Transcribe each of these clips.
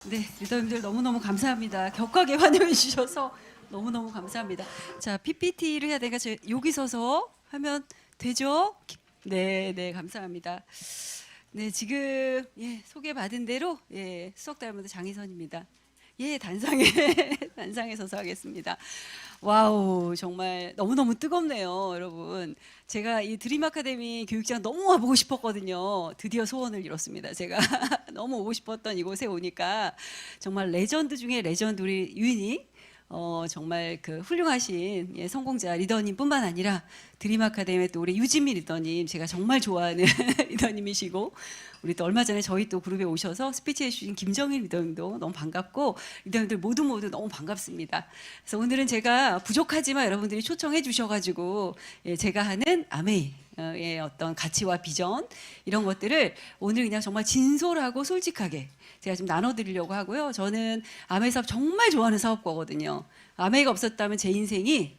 네, 리더님들 너무너무 감사합니다. 격하게 환영해 주셔서 너무너무 감사합니다. 자, PPT를 해야 되니까 여기 서서 하면 되죠? 네, 네, 감사합니다. 네, 지금 소개받은 대로 수석 다이아몬드 장희선입니다. 단상에 단상에 서서 하겠습니다. 와우, 정말 너무너무 뜨겁네요, 여러분. 제가 이 드림 아카데미 교육장 너무 와보고 싶었거든요. 드디어 소원을 이뤘습니다. 제가 너무 오고 싶었던 이곳에 오니까 정말 레전드 중에 레전드, 우리 유인이 정말 그 훌륭하신 성공자 리더님뿐만 아니라 드림 아카데미 또 우리 유진미 리더님, 제가 정말 좋아하는 리더님이시고, 우리 또 얼마 전에 저희 또 그룹에 오셔서 스피치 해주신 김정일 리더님도 너무 반갑고, 리더님들 모두 너무 반갑습니다. 그래서 오늘은 제가 부족하지만 여러분들이 초청해 주셔가지고 제가 하는 아메이의 어떤 가치와 비전, 이런 것들을 오늘 그냥 정말 진솔하고 솔직하게 제가 좀 나눠드리려고 하고요. 저는 아메이 사업 정말 좋아하는 사업가거든요. 아메이가 없었다면 제 인생이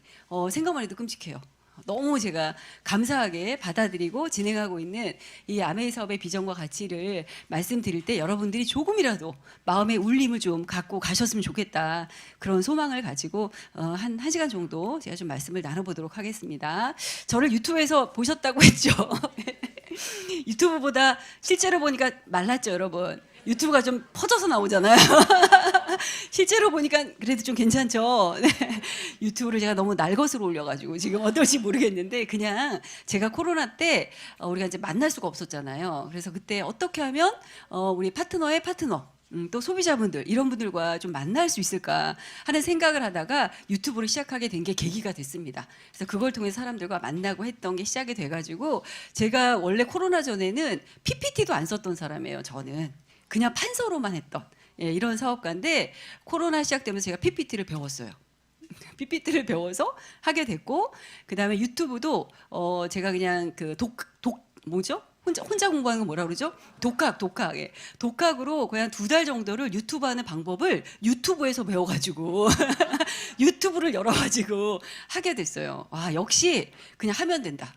생각만 해도 끔찍해요. 너무 제가 감사하게 받아들이고 진행하고 있는 이 아메이 사업의 비전과 가치를 말씀드릴 때 여러분들이 조금이라도 마음의 울림을 좀 갖고 가셨으면 좋겠다, 그런 소망을 가지고 한 1시간 정도 제가 좀 말씀을 나눠보도록 하겠습니다. 저를 유튜브에서 보셨다고 했죠? 유튜브보다 실제로 보니까 말랐죠, 여러분? 유튜브가 좀 퍼져서 나오잖아요. 실제로 보니까 그래도 좀 괜찮죠. 네. 유튜브를 제가 너무 날것으로 올려가지고 지금 어떨지 모르겠는데, 그냥 제가 코로나 때 우리가 이제 만날 수가 없었잖아요. 그래서 그때 어떻게 하면 우리 파트너의 파트너, 또 소비자분들, 이런 분들과 좀 만날 수 있을까 하는 생각을 하다가 유튜브를 시작하게 된 게 계기가 됐습니다. 그래서 그걸 통해 사람들과 만나고 했던 게 시작이 돼가지고, 제가 원래 코로나 전에는 PPT도 안 썼던 사람이에요. 저는 그냥 판서로만 했던 이런 사업가인데, 코로나 시작되면서 제가 PPT를 배웠어요. PPT를 배워서 하게 됐고, 그 다음에 유튜브도 제가 그냥 그 뭐죠? 혼자 공부하는 거 뭐라 그러죠? 독학. 독학으로 그냥 2달 정도를 유튜브 하는 방법을 유튜브에서 배워가지고 유튜브를 열어가지고 하게 됐어요. 와, 역시 그냥 하면 된다.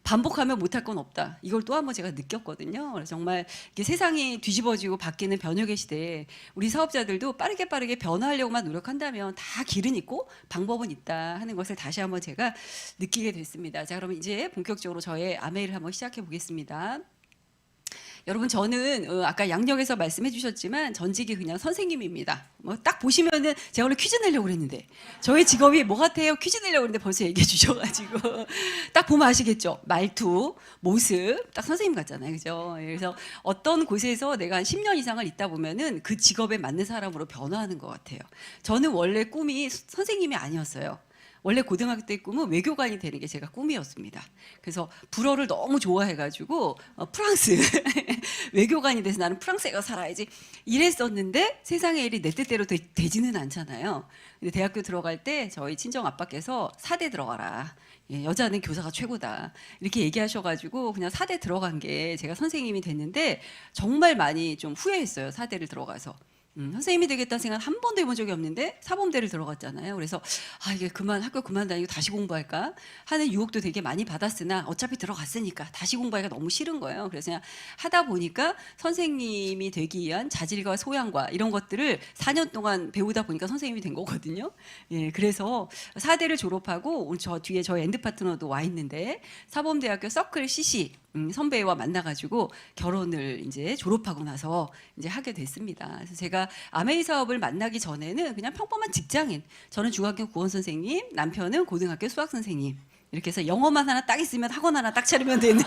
반복하면 못할 건 없다. 이걸 또 한 번 제가 느꼈거든요. 그래서 정말 이게 세상이 뒤집어지고 바뀌는 변혁의 시대에 우리 사업자들도 빠르게 변화하려고만 노력한다면 다 길은 있고 방법은 있다 하는 것을 다시 한번 제가 느끼게 됐습니다. 자, 그러면 이제 본격적으로 저의 아메이를 한번 시작해 보겠습니다. 여러분, 저는 아까 양력에서 말씀해 주셨지만 전직이 그냥 선생님입니다. 뭐 딱 보시면은, 제가 원래 퀴즈 내려고 그랬는데 저의 직업이 뭐 같아요? 퀴즈 내려고 그랬는데 벌써 얘기해 주셔가지고 딱 보면 아시겠죠? 말투, 모습 딱 선생님 같잖아요, 그죠? 그래서 어떤 곳에서 내가 한 10년 이상을 있다 보면은 그 직업에 맞는 사람으로 변화하는 것 같아요. 저는 원래 꿈이 선생님이 아니었어요. 원래 고등학교 때 꿈은 외교관이 되는 게 제가 꿈이었습니다. 그래서 불어를 너무 좋아해가지고 프랑스 외교관이 돼서 나는 프랑스에 가서 살아야지 이랬었는데, 세상의 일이 내 뜻대로 되지는 않잖아요. 근데 대학교 들어갈 때 저희 친정 아빠께서 사대 들어가라, 여자는 교사가 최고다, 이렇게 얘기하셔가지고 그냥 사대 들어간 게 제가 선생님이 됐는데, 정말 많이 좀 후회했어요, 사대를 들어가서. 선생님이 되겠다는 생각 한 번도 해본 적이 없는데 사범대를 들어갔잖아요. 그래서 이게 학교 그만 다니고 다시 공부할까 하는 유혹도 되게 많이 받았으나, 어차피 들어갔으니까 다시 공부하기가 너무 싫은 거예요. 그래서 그냥 하다 보니까 선생님이 되기 위한 자질과 소양과 이런 것들을 4년 동안 배우다 보니까 선생님이 된 거거든요. 그래서 사대를 졸업하고 저 뒤에 저희 엔드 파트너도 와 있는데, 사범대학교 서클 CC 선배와 만나가지고 결혼을 이제 졸업하고 나서 이제 하게 됐습니다. 그래서 제가 아메이 사업을 만나기 전에는 그냥 평범한 직장인, 저는 중학교 국어 선생님, 남편은 고등학교 수학 선생님, 이렇게 해서 영어만 하나 딱 있으면 학원 하나 딱 차리면 되는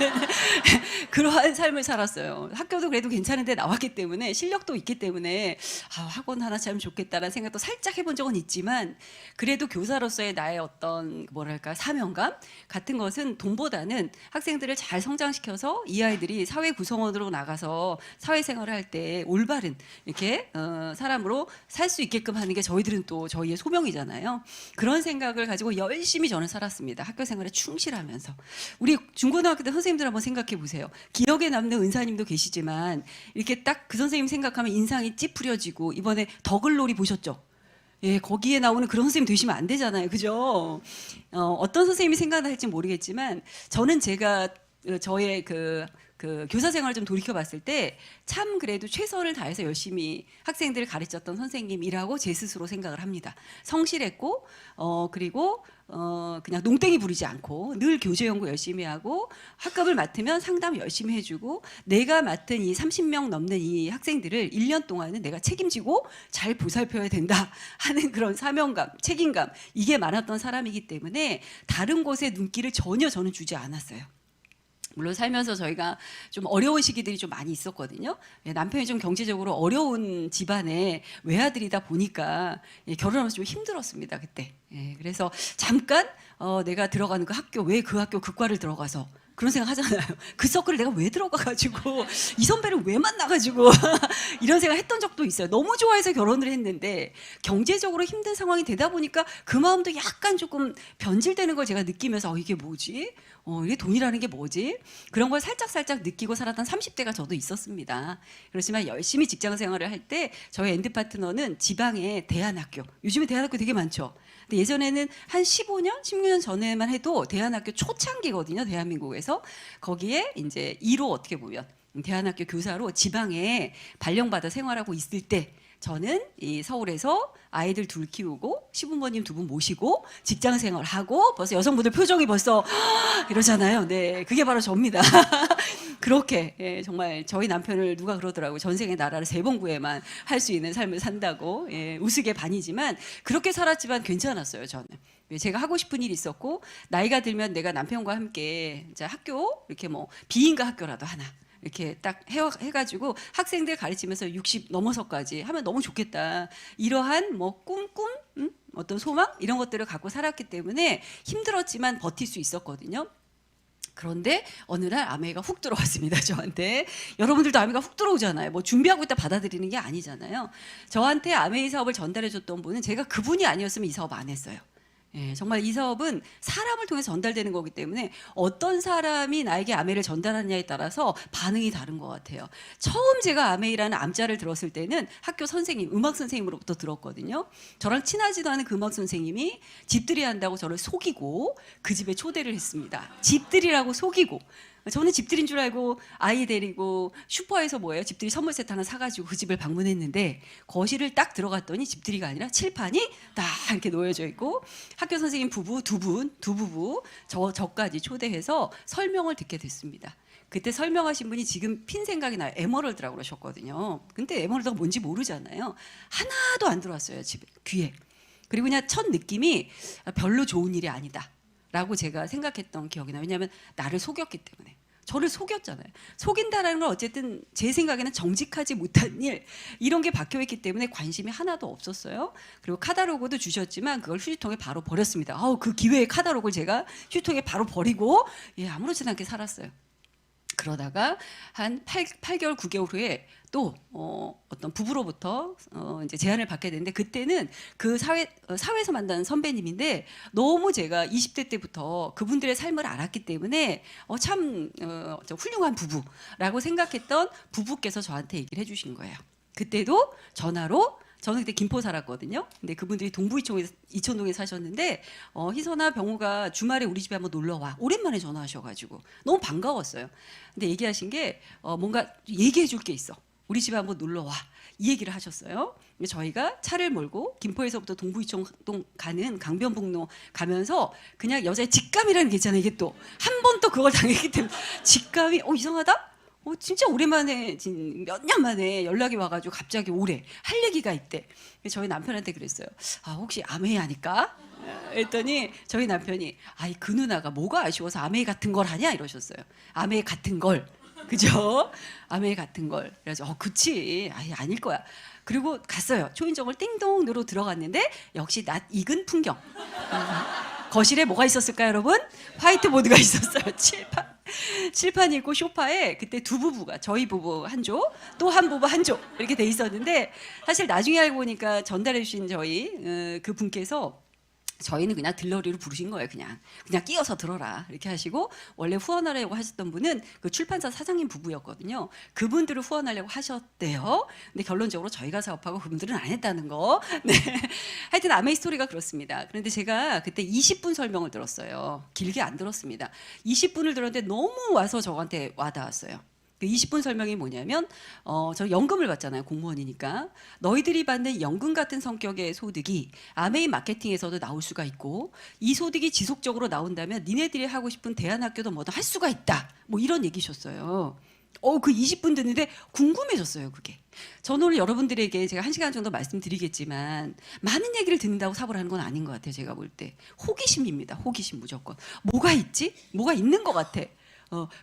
그러한 삶을 살았어요. 학교도 그래도 괜찮은데 나왔기 때문에, 실력도 있기 때문에 학원 하나 차리면 좋겠다라는 생각도 살짝 해본 적은 있지만, 그래도 교사로서의 나의 어떤 뭐랄까 사명감 같은 것은 돈보다는 학생들을 잘 성장시켜서 이 아이들이 사회 구성원으로 나가서 사회생활을 할 때 올바른 이렇게 사람으로 살 수 있게끔 하는 게 저희들은 또 저희의 소명이잖아요. 그런 생각을 가지고 열심히 저는 살았습니다. 학교 생활에 충실하면서. 우리 중고등학교 때 선생님들 한번 생각해 보세요. 기억에 남는 은사님도 계시지만, 이렇게 딱 그 선생님 생각하면 인상이 찌푸려지고, 이번에 더글로리 보셨죠? 거기에 나오는 그런 선생님 되시면 안 되잖아요, 그죠? 어떤 선생님이 생각날지 모르겠지만, 저는 제가 저의 그 그 교사 생활을 좀 돌이켜 봤을 때 참 그래도 최선을 다해서 열심히 학생들을 가르쳤던 선생님이라고 제 스스로 생각을 합니다. 성실했고 그리고 그냥 농땡이 부리지 않고 늘 교재 연구 열심히 하고 학급을 맡으면 상담 열심히 해주고 내가 맡은 이 30명 넘는 이 학생들을 1년 동안은 내가 책임지고 잘 보살펴야 된다 하는 그런 사명감, 책임감 이게 많았던 사람이기 때문에 다른 곳에 눈길을 전혀 저는 주지 않았어요. 물론 살면서 저희가 좀 어려운 시기들이 좀 많이 있었거든요. 남편이 좀 경제적으로 어려운 집안의 외아들이다 보니까 결혼하면서 좀 힘들었습니다 그때. 그래서 잠깐 내가 들어가는 그 학교 왜 그 학교 극과를 들어가서 그런 생각 하잖아요. 그 서클을 내가 왜 들어가가지고 이 선배를 왜 만나가지고 이런 생각 했던 적도 있어요. 너무 좋아해서 결혼을 했는데 경제적으로 힘든 상황이 되다 보니까 그 마음도 약간 조금 변질되는 걸 제가 느끼면서 이게 뭐지? 이게 돈이라는 게 뭐지? 그런 걸 살짝 느끼고 살았던 30대가 저도 있었습니다. 그렇지만 열심히 직장 생활을 할 때 저희 엔드 파트너는 지방의 대안학교, 요즘에 대안학교 되게 많죠. 근데 예전에는 한 15년, 16년 전에만 해도 대안학교 초창기거든요. 대한민국에서. 거기에 이제 2로 어떻게 보면 대안학교 교사로 지방에 발령받아 생활하고 있을 때 저는 이 서울에서 아이들 둘 키우고 시부모님 두 분 모시고 직장 생활하고 벌써 여성분들 표정이 벌써 이러잖아요. 네, 그게 바로 접니다. 그렇게 정말 저희 남편을 누가 그러더라고요. 전생에 나라를 3번 구해만 할 수 있는 삶을 산다고. 우스개 반이지만 그렇게 살았지만 괜찮았어요. 저는. 제가 하고 싶은 일이 있었고 나이가 들면 내가 남편과 함께 이제 학교 이렇게 뭐 비인가 학교라도 하나 이렇게 딱 해가지고 학생들 가르치면서 60 넘어서까지 하면 너무 좋겠다. 이러한 뭐 꿈, 어떤 소망 이런 것들을 갖고 살았기 때문에 힘들었지만 버틸 수 있었거든요. 그런데 어느 날 아메이가 훅 들어왔습니다. 저한테. 여러분들도 아메이가 훅 들어오잖아요. 뭐 준비하고 있다 받아들이는 게 아니잖아요. 저한테 아메이 사업을 전달해 줬던 분은 제가 그분이 아니었으면 이 사업 안 했어요. 정말 이 사업은 사람을 통해서 전달되는 거기 때문에 어떤 사람이 나에게 아메이를 전달하느냐에 따라서 반응이 다른 것 같아요. 처음 제가 아메이라는 암자를 들었을 때는 학교 선생님, 음악 선생님으로부터 들었거든요. 저랑 친하지도 않은 그 음악 선생님이 집들이 한다고 저를 속이고 그 집에 초대를 했습니다. 집들이라고 속이고. 저는 집들인 줄 알고 아이 데리고 슈퍼에서 집들이 선물 세트 하나 사가지고 그 집을 방문했는데 거실을 딱 들어갔더니 집들이가 아니라 칠판이 딱 이렇게 놓여져 있고 학교 선생님 부부 두 부부 저까지 초대해서 설명을 듣게 됐습니다. 그때 설명하신 분이 지금 핀 생각이 나요. 에머럴드라고 그러셨거든요. 근데 에머럴드가 뭔지 모르잖아요. 하나도 안 들어왔어요. 집에 귀에. 그리고 그냥 첫 느낌이 별로 좋은 일이 아니다 라고 제가 생각했던 기억이 나요. 왜냐하면 나를 속였기 때문에. 저를 속였잖아요. 속인다는 건 어쨌든 제 생각에는 정직하지 못한 일 이런 게 박혀있기 때문에 관심이 하나도 없었어요. 그리고 카탈로그도 주셨지만 그걸 휴지통에 바로 버렸습니다. 그 기회에 카탈로그를 제가 휴지통에 바로 버리고 아무렇지도 않게 살았어요. 그러다가 한 8개월, 9개월 후에 또 어떤 부부로부터 이제 제안을 받게 됐는데 그때는 그 사회에서 만난 선배님인데 너무 제가 20대 때부터 그분들의 삶을 알았기 때문에 참 훌륭한 부부라고 생각했던 부부께서 저한테 얘기를 해주신 거예요. 그때도 전화로 저는 그때 김포 살았거든요. 근데 그분들이 동부 이천동에 사셨는데 희선아 병우가 주말에 우리 집에 한번 놀러 와. 오랜만에 전화하셔가지고 너무 반가웠어요. 근데 얘기하신 게 뭔가 얘기해 줄 게 있어. 우리 집에 한번 놀러 와. 이 얘기를 하셨어요. 저희가 차를 몰고 김포에서부터 동부 이천동 가는 강변북로 가면서 그냥 여자의 직감이라는 게 있잖아요. 이게 또 한 번 또 그걸 당했기 때문에 직감이 이상하다? 진짜 오랜만에 몇 년 만에 연락이 와가지고 갑자기 오래 할 얘기가 있대. 저희 남편한테 그랬어요. 혹시 아메이 아닐까? 했더니 저희 남편이 그 누나가 뭐가 아쉬워서 아메이 같은 걸 하냐 이러셨어요. 아메이 같은 걸. 그죠? 아메이 같은 걸. 그래서 그치. 아닐 거야. 그리고 갔어요. 초인종을 띵동 누르고 들어갔는데 역시 낯 익은 풍경. 거실에 뭐가 있었을까요, 여러분? 화이트보드가 있었어요. 칠판이 있고 소파에 그때 두 부부가 저희 부부 한 조, 또 한 부부 한 조 이렇게 돼 있었는데 사실 나중에 알고 보니까 전달해 주신 저희 그 분께서 저희는 그냥 들러리로 부르신 거예요. 그냥 끼어서 들어라 이렇게 하시고, 원래 후원하려고 하셨던 분은 그 출판사 사장님 부부였거든요. 그분들을 후원하려고 하셨대요. 근데 결론적으로 저희가 사업하고 그분들은 안 했다는 거. 네. 하여튼 아메이 스토리가 그렇습니다. 그런데 제가 그때 20분 설명을 들었어요. 길게 안 들었습니다. 20분을 들었는데 너무 와서 저한테 와닿았어요. 그 20분 설명이 뭐냐면, 저 연금을 받잖아요. 공무원이니까. 너희들이 받는 연금 같은 성격의 소득이 아메이 마케팅에서도 나올 수가 있고, 이 소득이 지속적으로 나온다면 니네들이 하고 싶은 대안학교도 뭐든 할 수가 있다. 뭐 이런 얘기셨어요. 그 20분 듣는데 궁금해졌어요, 그게. 저는 오늘 여러분들에게 제가 1시간 정도 말씀드리겠지만, 많은 얘기를 듣는다고 사업을 하는 건 아닌 것 같아요. 제가 볼 때. 호기심입니다. 호기심 무조건. 뭐가 있지? 뭐가 있는 것 같아.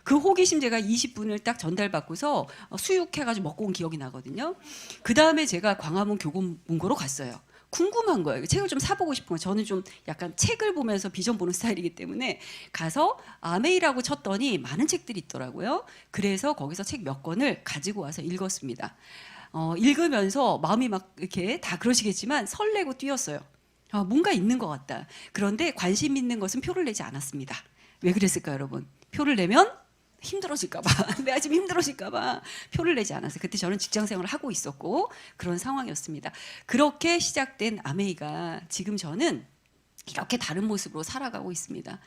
그 호기심 제가 20분을 딱 전달받고서 수육해가지고 먹고 온 기억이 나거든요. 그 다음에 제가 광화문 교보문고로 갔어요. 궁금한 거예요. 책을 좀 사보고 싶은 거예요. 저는 좀 약간 책을 보면서 비전 보는 스타일이기 때문에 가서 아메이라고 쳤더니 많은 책들이 있더라고요. 그래서 거기서 책 몇 권을 가지고 와서 읽었습니다. 읽으면서 마음이 막 이렇게 다 그러시겠지만 설레고 뛰었어요. 뭔가 있는 것 같다. 그런데 관심 있는 것은 표를 내지 않았습니다. 왜 그랬을까요, 여러분? 표를 내면 힘들어질까봐, 내가 지금 힘들어질까봐 표를 내지 않았어요. 그때 저는 직장 생활을 하고 있었고 그런 상황이었습니다. 그렇게 시작된 아메이가 지금 저는 이렇게 다른 모습으로 살아가고 있습니다.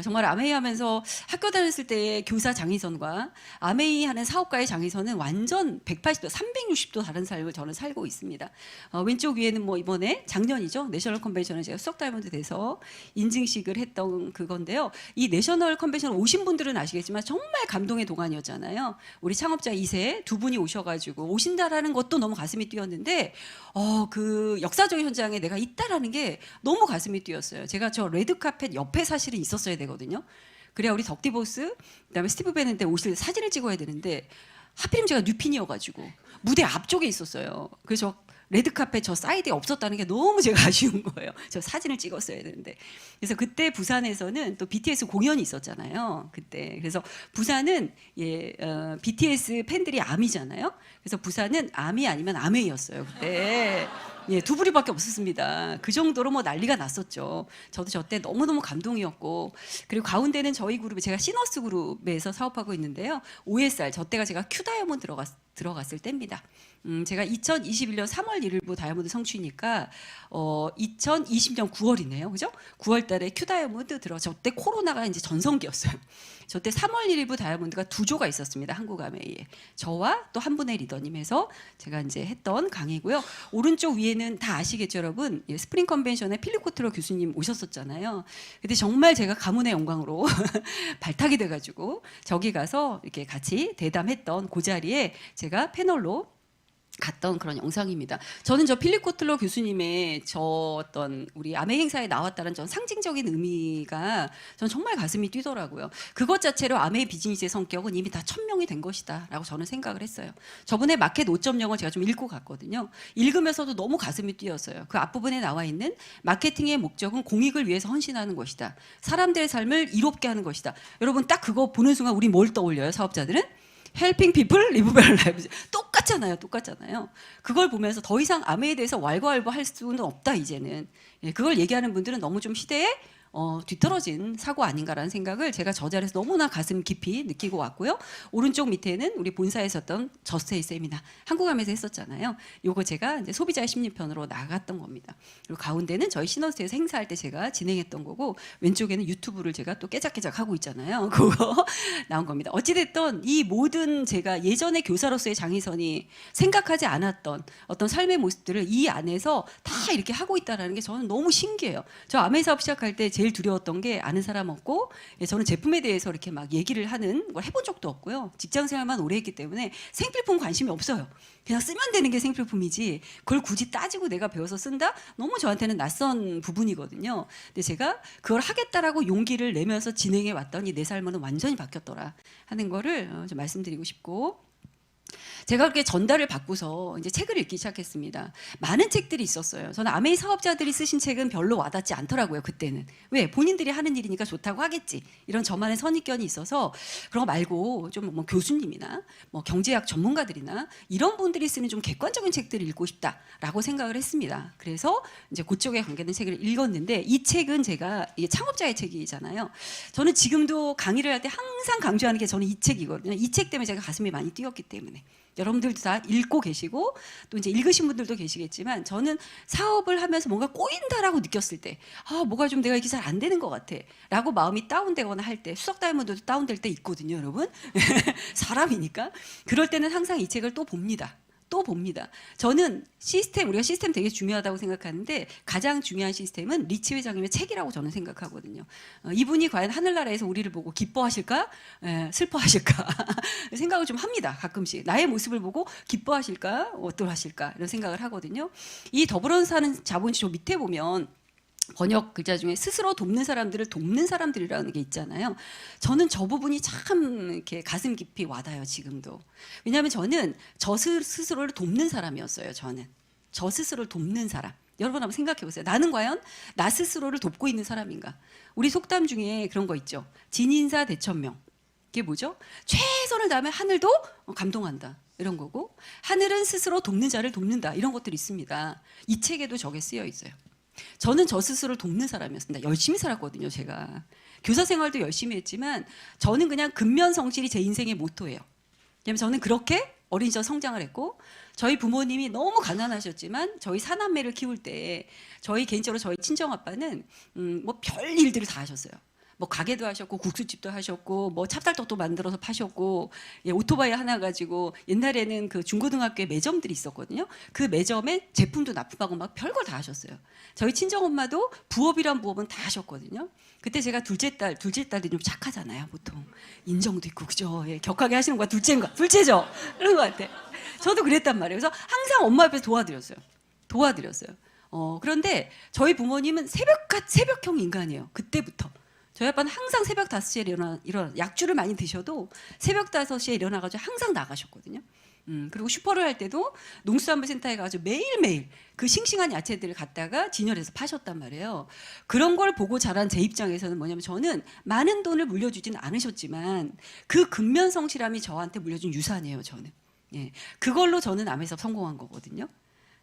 정말 아메이 하면서 학교 다녔을 때의 교사 장희선과 아메이 하는 사업가의 장희선은 완전 180도, 360도 다른 삶을 저는 살고 있습니다. 왼쪽 위에는 뭐 이번에 작년이죠. 내셔널 컨벤션을 제가 수석 다이아몬드 돼서 인증식을 했던 그건데요. 이 내셔널 컨벤션 오신 분들은 아시겠지만 정말 감동의 도가니였잖아요. 우리 창업자 2세 두 분이 오셔가지고 오신다라는 것도 너무 가슴이 뛰었는데 그 역사적인 현장에 내가 있다라는 게 너무 가슴이 뛰었어요. 제가 저 레드카펫 옆에 사실은 있었어야 되거든요. 그래야 우리 덕디보스, 그다음에 스티브 베넨데 오실 때 사진을 찍어야 되는데 하필이면 제가 뉴핀이어가지고 무대 앞쪽에 있었어요. 그래서 레드카펫 저 사이드에 없었다는 게 너무 제가 아쉬운 거예요. 저 사진을 찍었어야 되는데. 그래서 그때 부산에서는 또 BTS 공연이 있었잖아요. 그때. 그래서 부산은 BTS 팬들이 아미잖아요. 그래서 부산은 아미 아니면 아메이였어요. 그때. 두 부리밖에 없었습니다. 그 정도로 뭐 난리가 났었죠. 저도 저 때 너무너무 감동이었고, 그리고 가운데는 저희 그룹에 제가 시너스 그룹에서 사업하고 있는데요. OSR, 저 때가 제가 큐 다이아몬드 들어갔을 때입니다. 제가 2021년 3월 1일부 다이아몬드 성취니까 2020년 9월이네요. 그죠? 9월 달에 큐 다이아몬드 저 때 코로나가 이제 전성기였어요. 저 때 3월 1일부 다이아몬드가 2조가 있었습니다. 한국 아메이에. 저와 또 한 분의 리더님 해서 제가 이제 했던 강의고요. 오른쪽 위에는 다 아시겠죠, 여러분? 스프링 컨벤션에 필립 코틀러 교수님 오셨었잖아요. 근데 정말 제가 가문의 영광으로 발탁이 돼가지고 저기 가서 이렇게 같이 대담했던 그 자리에 제가 패널로 갔던 그런 영상입니다. 저는 저 필립 코틀러 교수님의 저 어떤 우리 아메 행사에 나왔다는 전 상징적인 의미가 전 정말 가슴이 뛰더라고요. 그것 자체로 아메 비즈니스의 성격은 이미 다 천명이 된 것이다라고 저는 생각을 했어요. 저번에 마켓 5.0을 제가 좀 읽고 갔거든요. 읽으면서도 너무 가슴이 뛰었어요. 그 앞부분에 나와 있는 마케팅의 목적은 공익을 위해서 헌신하는 것이다. 사람들의 삶을 이롭게 하는 것이다. 여러분 딱 그거 보는 순간 우리 뭘 떠올려요, 사업자들은? Helping people live better lives. 똑같잖아요. 그걸 보면서 더 이상 아메에 대해서 왈가왈부할 수는 없다 이제는. 그걸 얘기하는 분들은 너무 좀 시대에 뒤떨어진 사고 아닌가라는 생각을 제가 저 자리에서 너무나 가슴 깊이 느끼고 왔고요. 오른쪽 밑에는 우리 본사에 있었던 저스테이 세미나 한국암에서 했었잖아요. 요거 제가 이제 소비자의 심리편으로 나갔던 겁니다. 그리고 가운데는 저희 시너스에서 행사할 때 제가 진행했던 거고, 왼쪽에는 유튜브를 제가 또 깨작깨작 하고 있잖아요. 그거 나온 겁니다. 어찌됐든 이 모든 제가 예전에 교사로서의 장희선이 생각하지 않았던 어떤 삶의 모습들을 이 안에서 다 이렇게 하고 있다는 게 저는 너무 신기해요. 저 아메 사업 시작할 때 제일 두려웠던 게 아는 사람 없고, 저는 제품에 대해서 이렇게 막 얘기를 하는 걸 해본 적도 없고요. 직장 생활만 오래 했기 때문에 생필품 관심이 없어요. 그냥 쓰면 되는 게 생필품이지 그걸 굳이 따지고 내가 배워서 쓴다? 너무 저한테는 낯선 부분이거든요. 근데 제가 그걸 하겠다라고 용기를 내면서 진행해 왔더니 내 삶은 완전히 바뀌었더라 하는 거를 좀 말씀드리고 싶고, 제가 그렇게 전달을 받고서 이제 책을 읽기 시작했습니다. 많은 책들이 있었어요. 저는 아메이 사업자들이 쓰신 책은 별로 와닿지 않더라고요, 그때는. 왜? 본인들이 하는 일이니까 좋다고 하겠지. 이런 저만의 선입견이 있어서 그런 거 말고 좀 뭐 교수님이나 뭐 경제학 전문가들이나 이런 분들이 쓰는 좀 객관적인 책들을 읽고 싶다라고 생각을 했습니다. 그래서 이제 그쪽에 관계된 책을 읽었는데 이 책은 제가 이게 창업자의 책이잖아요. 저는 지금도 강의를 할 때 항상 강조하는 게 저는 이 책이거든요. 이 책 때문에 제가 가슴이 많이 뛰었기 때문에. 여러분들도 다 읽고 계시고 또 이제 읽으신 분들도 계시겠지만 저는 사업을 하면서 뭔가 꼬인다라고 느꼈을 때 뭐가 좀 내가 이게 잘 안 되는 것 같아 라고 마음이 다운되거나 할 때 수석 다이아몬드도 다운될 때 있거든요, 여러분. 사람이니까. 그럴 때는 항상 이 책을 또 봅니다. 또 봅니다. 저는 우리가 시스템 되게 중요하다고 생각하는데 가장 중요한 시스템은 리치 회장님의 책이라고 저는 생각하거든요. 이분이 과연 하늘나라에서 우리를 보고 기뻐하실까? 슬퍼하실까? 생각을 좀 합니다. 가끔씩. 나의 모습을 보고 기뻐하실까? 어떠하실까? 이런 생각을 하거든요. 이 더불어 사는 자본주의 저 밑에 보면 번역 글자 중에 스스로 돕는 사람들을 돕는 사람들이라는 게 있잖아요. 저는 저 부분이 참 이렇게 가슴 깊이 와닿아요, 지금도. 왜냐하면 저는 저 스스로를 돕는 사람이었어요, 저는. 저 스스로를 돕는 사람. 여러분 한번 생각해 보세요. 나는 과연 나 스스로를 돕고 있는 사람인가? 우리 속담 중에 그런 거 있죠. 진인사 대천명. 이게 뭐죠? 최선을 다하면 하늘도 감동한다. 이런 거고 하늘은 스스로 돕는 자를 돕는다. 이런 것들이 있습니다. 이 책에도 저게 쓰여 있어요. 저는 저 스스로를 돕는 사람이었습니다. 열심히 살았거든요, 제가. 교사 생활도 열심히 했지만 저는 그냥 근면성실이 제 인생의 모토예요. 왜냐하면 저는 그렇게 어린 시절 성장을 했고 저희 부모님이 너무 가난하셨지만 저희 사남매를 키울 때 개인적으로 저희 친정아빠는 뭐 별 일들을 다 하셨어요. 뭐 가게도 하셨고 국수집도 하셨고 뭐 찹쌀떡도 만들어서 파셨고 오토바이 하나 가지고 옛날에는 그 중고등학교에 매점들이 있었거든요. 그 매점에 제품도 납품하고 막 별걸 다 하셨어요. 저희 친정엄마도 부업이란 부업은 다 하셨거든요. 그때 제가 둘째 딸이 좀 착하잖아요, 보통. 인정도 있고, 그죠? 예, 격하게 하시는 거야, 둘째죠? 그런 것 같아. 저도 그랬단 말이에요. 그래서 항상 엄마 옆에서 도와드렸어요. 그런데 저희 부모님은 새벽형 인간이에요. 그때부터. 저희 아빠는 항상 새벽 5시에 일어나 약주를 많이 드셔도 새벽 5시에 일어나가지고 항상 나가셨거든요. 그리고 슈퍼를 할 때도 농수산물센터에 가가지고 매일매일 그 싱싱한 야채들을 갖다가 진열해서 파셨단 말이에요. 그런 걸 보고 자란 제 입장에서는 뭐냐면 저는 많은 돈을 물려주진 않으셨지만 그 근면성실함이 저한테 물려준 유산이에요, 저는. 예, 그걸로 저는 아메에서 성공한 거거든요.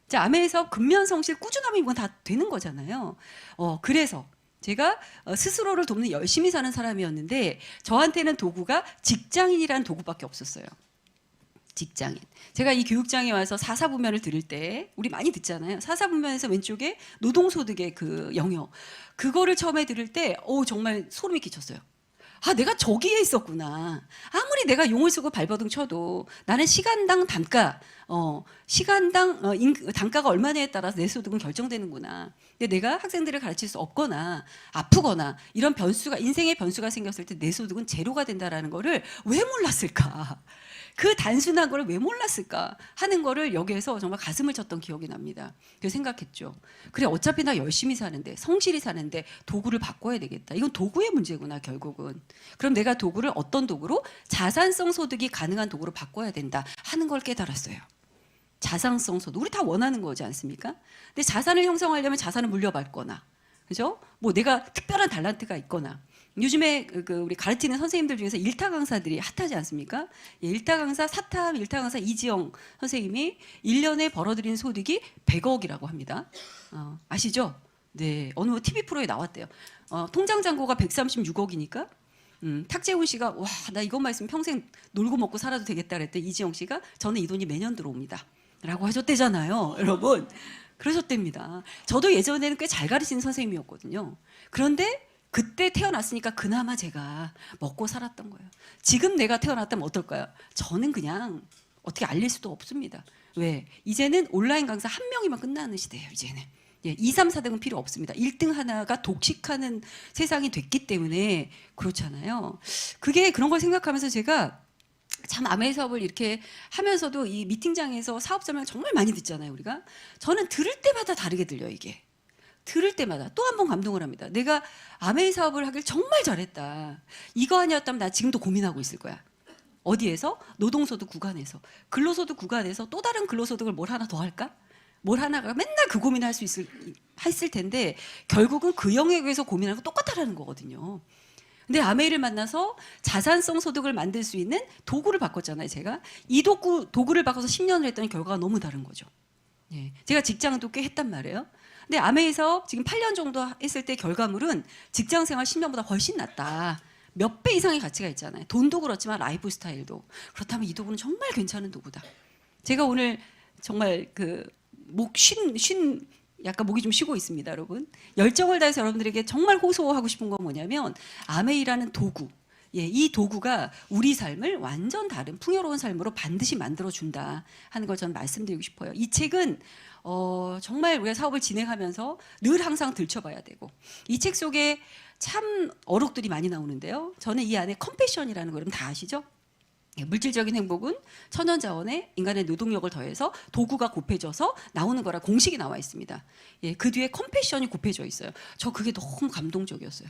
자, 아메에서 근면성실 꾸준함이 이건 다 되는 거잖아요. 그래서 제가 스스로를 돕는 열심히 사는 사람이었는데 저한테는 도구가 직장인이라는 도구밖에 없었어요. 직장인. 제가 이 교육장에 와서 사사분면을 들을 때 우리 많이 듣잖아요. 사사분면에서 왼쪽에 노동소득의 그 영역. 그거를 처음에 들을 때 정말 소름이 끼쳤어요. 내가 저기에 있었구나. 아무리 내가 용을 쓰고 발버둥 쳐도 나는 시간당 단가, 단가가 얼마냐에 따라서 내 소득은 결정되는구나. 근데 내가 학생들을 가르칠 수 없거나 아프거나 이런 인생의 변수가 생겼을 때 내 소득은 제로가 된다라는 거를 왜 몰랐을까? 그 단순한 걸 왜 몰랐을까 하는 거를 여기에서 정말 가슴을 쳤던 기억이 납니다. 그래서 생각했죠. 그래, 어차피 나 열심히 사는데 성실히 사는데 도구를 바꿔야 되겠다. 이건 도구의 문제구나, 결국은. 그럼 내가 도구를 어떤 도구로? 자산성 소득이 가능한 도구로 바꿔야 된다 하는 걸 깨달았어요. 자산성 소득. 우리 다 원하는 거지 않습니까? 근데 자산을 형성하려면 자산을 물려받거나, 그죠? 뭐 내가 특별한 달란트가 있거나. 요즘에 우리 가르치는 선생님들 중에서 일타 강사들이 핫하지 않습니까? 예, 일타 강사 이지영 선생님이 1년에 벌어들이는 소득이 100억이라고 합니다. 아시죠? 네, 어느 TV 프로에 나왔대요. 통장 잔고가 136억이니까 탁재훈 씨가 나 이것만 있으면 평생 놀고 먹고 살아도 되겠다 그랬더니 이지영 씨가 저는 이 돈이 매년 들어옵니다 라고 하셨대잖아요, 여러분. 그러셨답니다. 저도 예전에는 꽤 잘 가르치는 선생님이었거든요. 그런데 그때 태어났으니까 그나마 제가 먹고 살았던 거예요. 지금 내가 태어났다면 어떨까요? 저는 그냥 어떻게 알릴 수도 없습니다. 왜? 이제는 온라인 강사 한 명이면 끝나는 시대예요, 이제는. 예, 2, 3, 4등은 필요 없습니다. 1등 하나가 독식하는 세상이 됐기 때문에 그렇잖아요. 그런 걸 생각하면서 제가 참 아메 사업을 이렇게 하면서도 이 미팅장에서 사업 설명 정말 많이 듣잖아요, 우리가. 저는 들을 때마다 다르게 들려요, 이게. 들을 때마다 또 한 번 감동을 합니다. 내가 아메이 사업을 하길 정말 잘했다. 이거 아니었다면 나 지금도 고민하고 있을 거야. 어디에서? 노동소득 구간에서. 근로소득 구간에서 또 다른 근로소득을 뭘 하나 더 할까? 뭘 하나가 맨날 그 고민을 했을 텐데 결국은 그 영역에서 고민하는 거 똑같다라는 거거든요. 근데 아메이를 만나서 자산성 소득을 만들 수 있는 도구를 바꿨잖아요, 제가. 이 도구를 바꿔서 10년을 했더니 결과가 너무 다른 거죠. 예. 제가 직장도 꽤 했단 말이에요. 근데 아메이에서 지금 8년 정도 했을 때 결과물은 직장 생활 10년보다 훨씬 낫다. 몇 배 이상의 가치가 있잖아요. 돈도 그렇지만 라이프 스타일도. 그렇다면 이 도구는 정말 괜찮은 도구다. 제가 오늘 정말 약간 목이 좀 쉬고 있습니다, 여러분. 열정을 다해서 여러분들에게 정말 호소하고 싶은 건 뭐냐면 아메이라는 도구, 이 도구가 우리 삶을 완전 다른 풍요로운 삶으로 반드시 만들어준다 하는 걸 저는 말씀드리고 싶어요. 이 책은 정말 우리가 사업을 진행하면서 늘 항상 들춰봐야 되고 이 책 속에 참 어록들이 많이 나오는데요. 저는 이 안에 컴패션이라는 거 여러분 다 아시죠? 물질적인 행복은 천연자원에 인간의 노동력을 더해서 도구가 곱해져서 나오는 거라 공식이 나와 있습니다. 그 뒤에 컴패션이 곱해져 있어요. 저 그게 너무 감동적이었어요.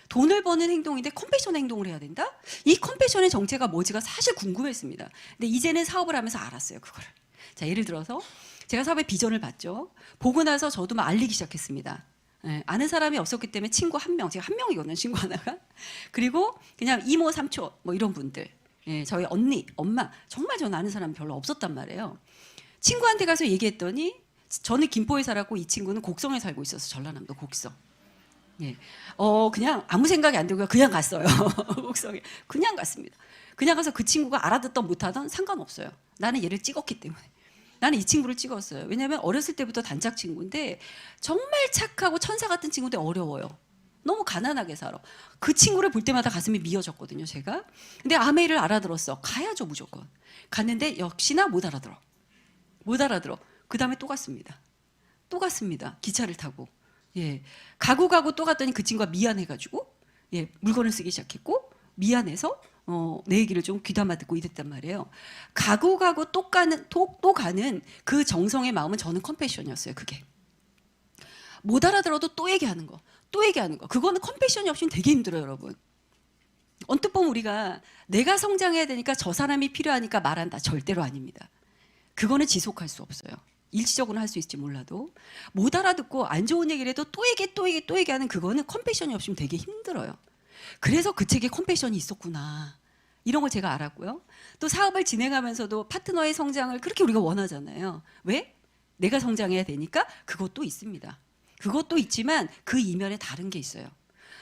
돈을 버는 행동인데 컴패션 행동을 해야 된다? 이 컴패션의 정체가 뭐지가 사실 궁금했습니다. 근데 이제는 사업을 하면서 알았어요, 그거를. 자, 예를 들어서 제가 사업의 비전을 봤죠. 보고 나서 저도 막 알리기 시작했습니다. 아는 사람이 없었기 때문에 친구 한 명, 제가 한 명이거든요, 친구 하나가. 그리고 그냥 이모, 삼촌 뭐 이런 분들. 저희 언니, 엄마, 정말 저는 아는 사람이 별로 없었단 말이에요. 친구한테 가서 얘기했더니 저는 김포에 살았고 이 친구는 곡성에 살고 있어서 전라남도 곡성. 그냥 아무 생각이 안 들고 그냥 갔어요. 곡성에. 그냥 갔습니다. 그냥 가서 그 친구가 알아듣던 못하던 상관없어요. 나는 얘를 찍었기 때문에. 나는 이 친구를 찍었어요. 왜냐하면 어렸을 때부터 단짝 친구인데 정말 착하고 천사 같은 친구인데 어려워요. 너무 가난하게 살아. 그 친구를 볼 때마다 가슴이 미어졌거든요, 제가. 근데 아메이를 알아들었어. 가야죠, 무조건. 갔는데 역시나 못 알아들어. 못 알아들어. 그 다음에 또 갔습니다. 또 갔습니다. 기차를 타고. 가고 또 갔더니 그 친구가 미안해가지고 물건을 쓰기 시작했고 미안해서 내 얘기를 좀 귀담아 듣고 이랬단 말이에요. 가고 또 가는 그 정성의 마음은 저는 컴패션이었어요. 그게 못 알아들어도 또 얘기하는 거. 그거는 컴패션이 없이는 되게 힘들어요, 여러분. 언뜻 보면 우리가 내가 성장해야 되니까 저 사람이 필요하니까 말한다. 절대로 아닙니다. 그거는 지속할 수 없어요. 일시적으로 할 수 있을지 몰라도 못 알아듣고 안 좋은 얘기를 해도 또 얘기하는 그거는 컴패션이 없으면 되게 힘들어요. 그래서 그 책에 컴패션이 있었구나. 이런 걸 제가 알았고요. 또 사업을 진행하면서도 파트너의 성장을 그렇게 우리가 원하잖아요. 왜? 내가 성장해야 되니까 그것도 있습니다. 그것도 있지만 그 이면에 다른 게 있어요.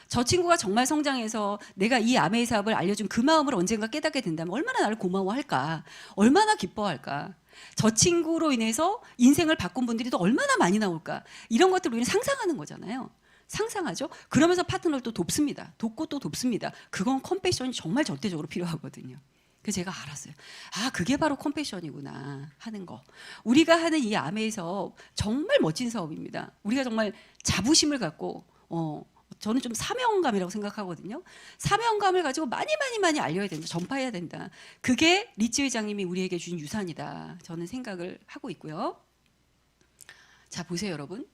저 친구가 정말 성장해서 내가 이 아메이 사업을 알려준 그 마음을 언젠가 깨닫게 된다면 얼마나 나를 고마워할까? 얼마나 기뻐할까? 저 친구로 인해서 인생을 바꾼 분들이 또 얼마나 많이 나올까? 이런 것들을 우리는 상상하는 거잖아요. 상상하죠? 그러면서 파트너를 또 돕습니다. 돕고 또 돕습니다. 그건 컴패션이 정말 절대적으로 필요하거든요. 그래서 제가 알았어요. 아, 그게 바로 컴패션이구나 하는 거. 우리가 하는 이 아메이 사업 정말 멋진 사업입니다. 우리가 정말 자부심을 갖고 저는 좀 사명감이라고 생각하거든요. 사명감을 가지고 많이 알려야 된다. 전파해야 된다. 그게 리츠 회장님이 우리에게 주신 유산이다. 저는 생각을 하고 있고요. 자, 보세요, 여러분.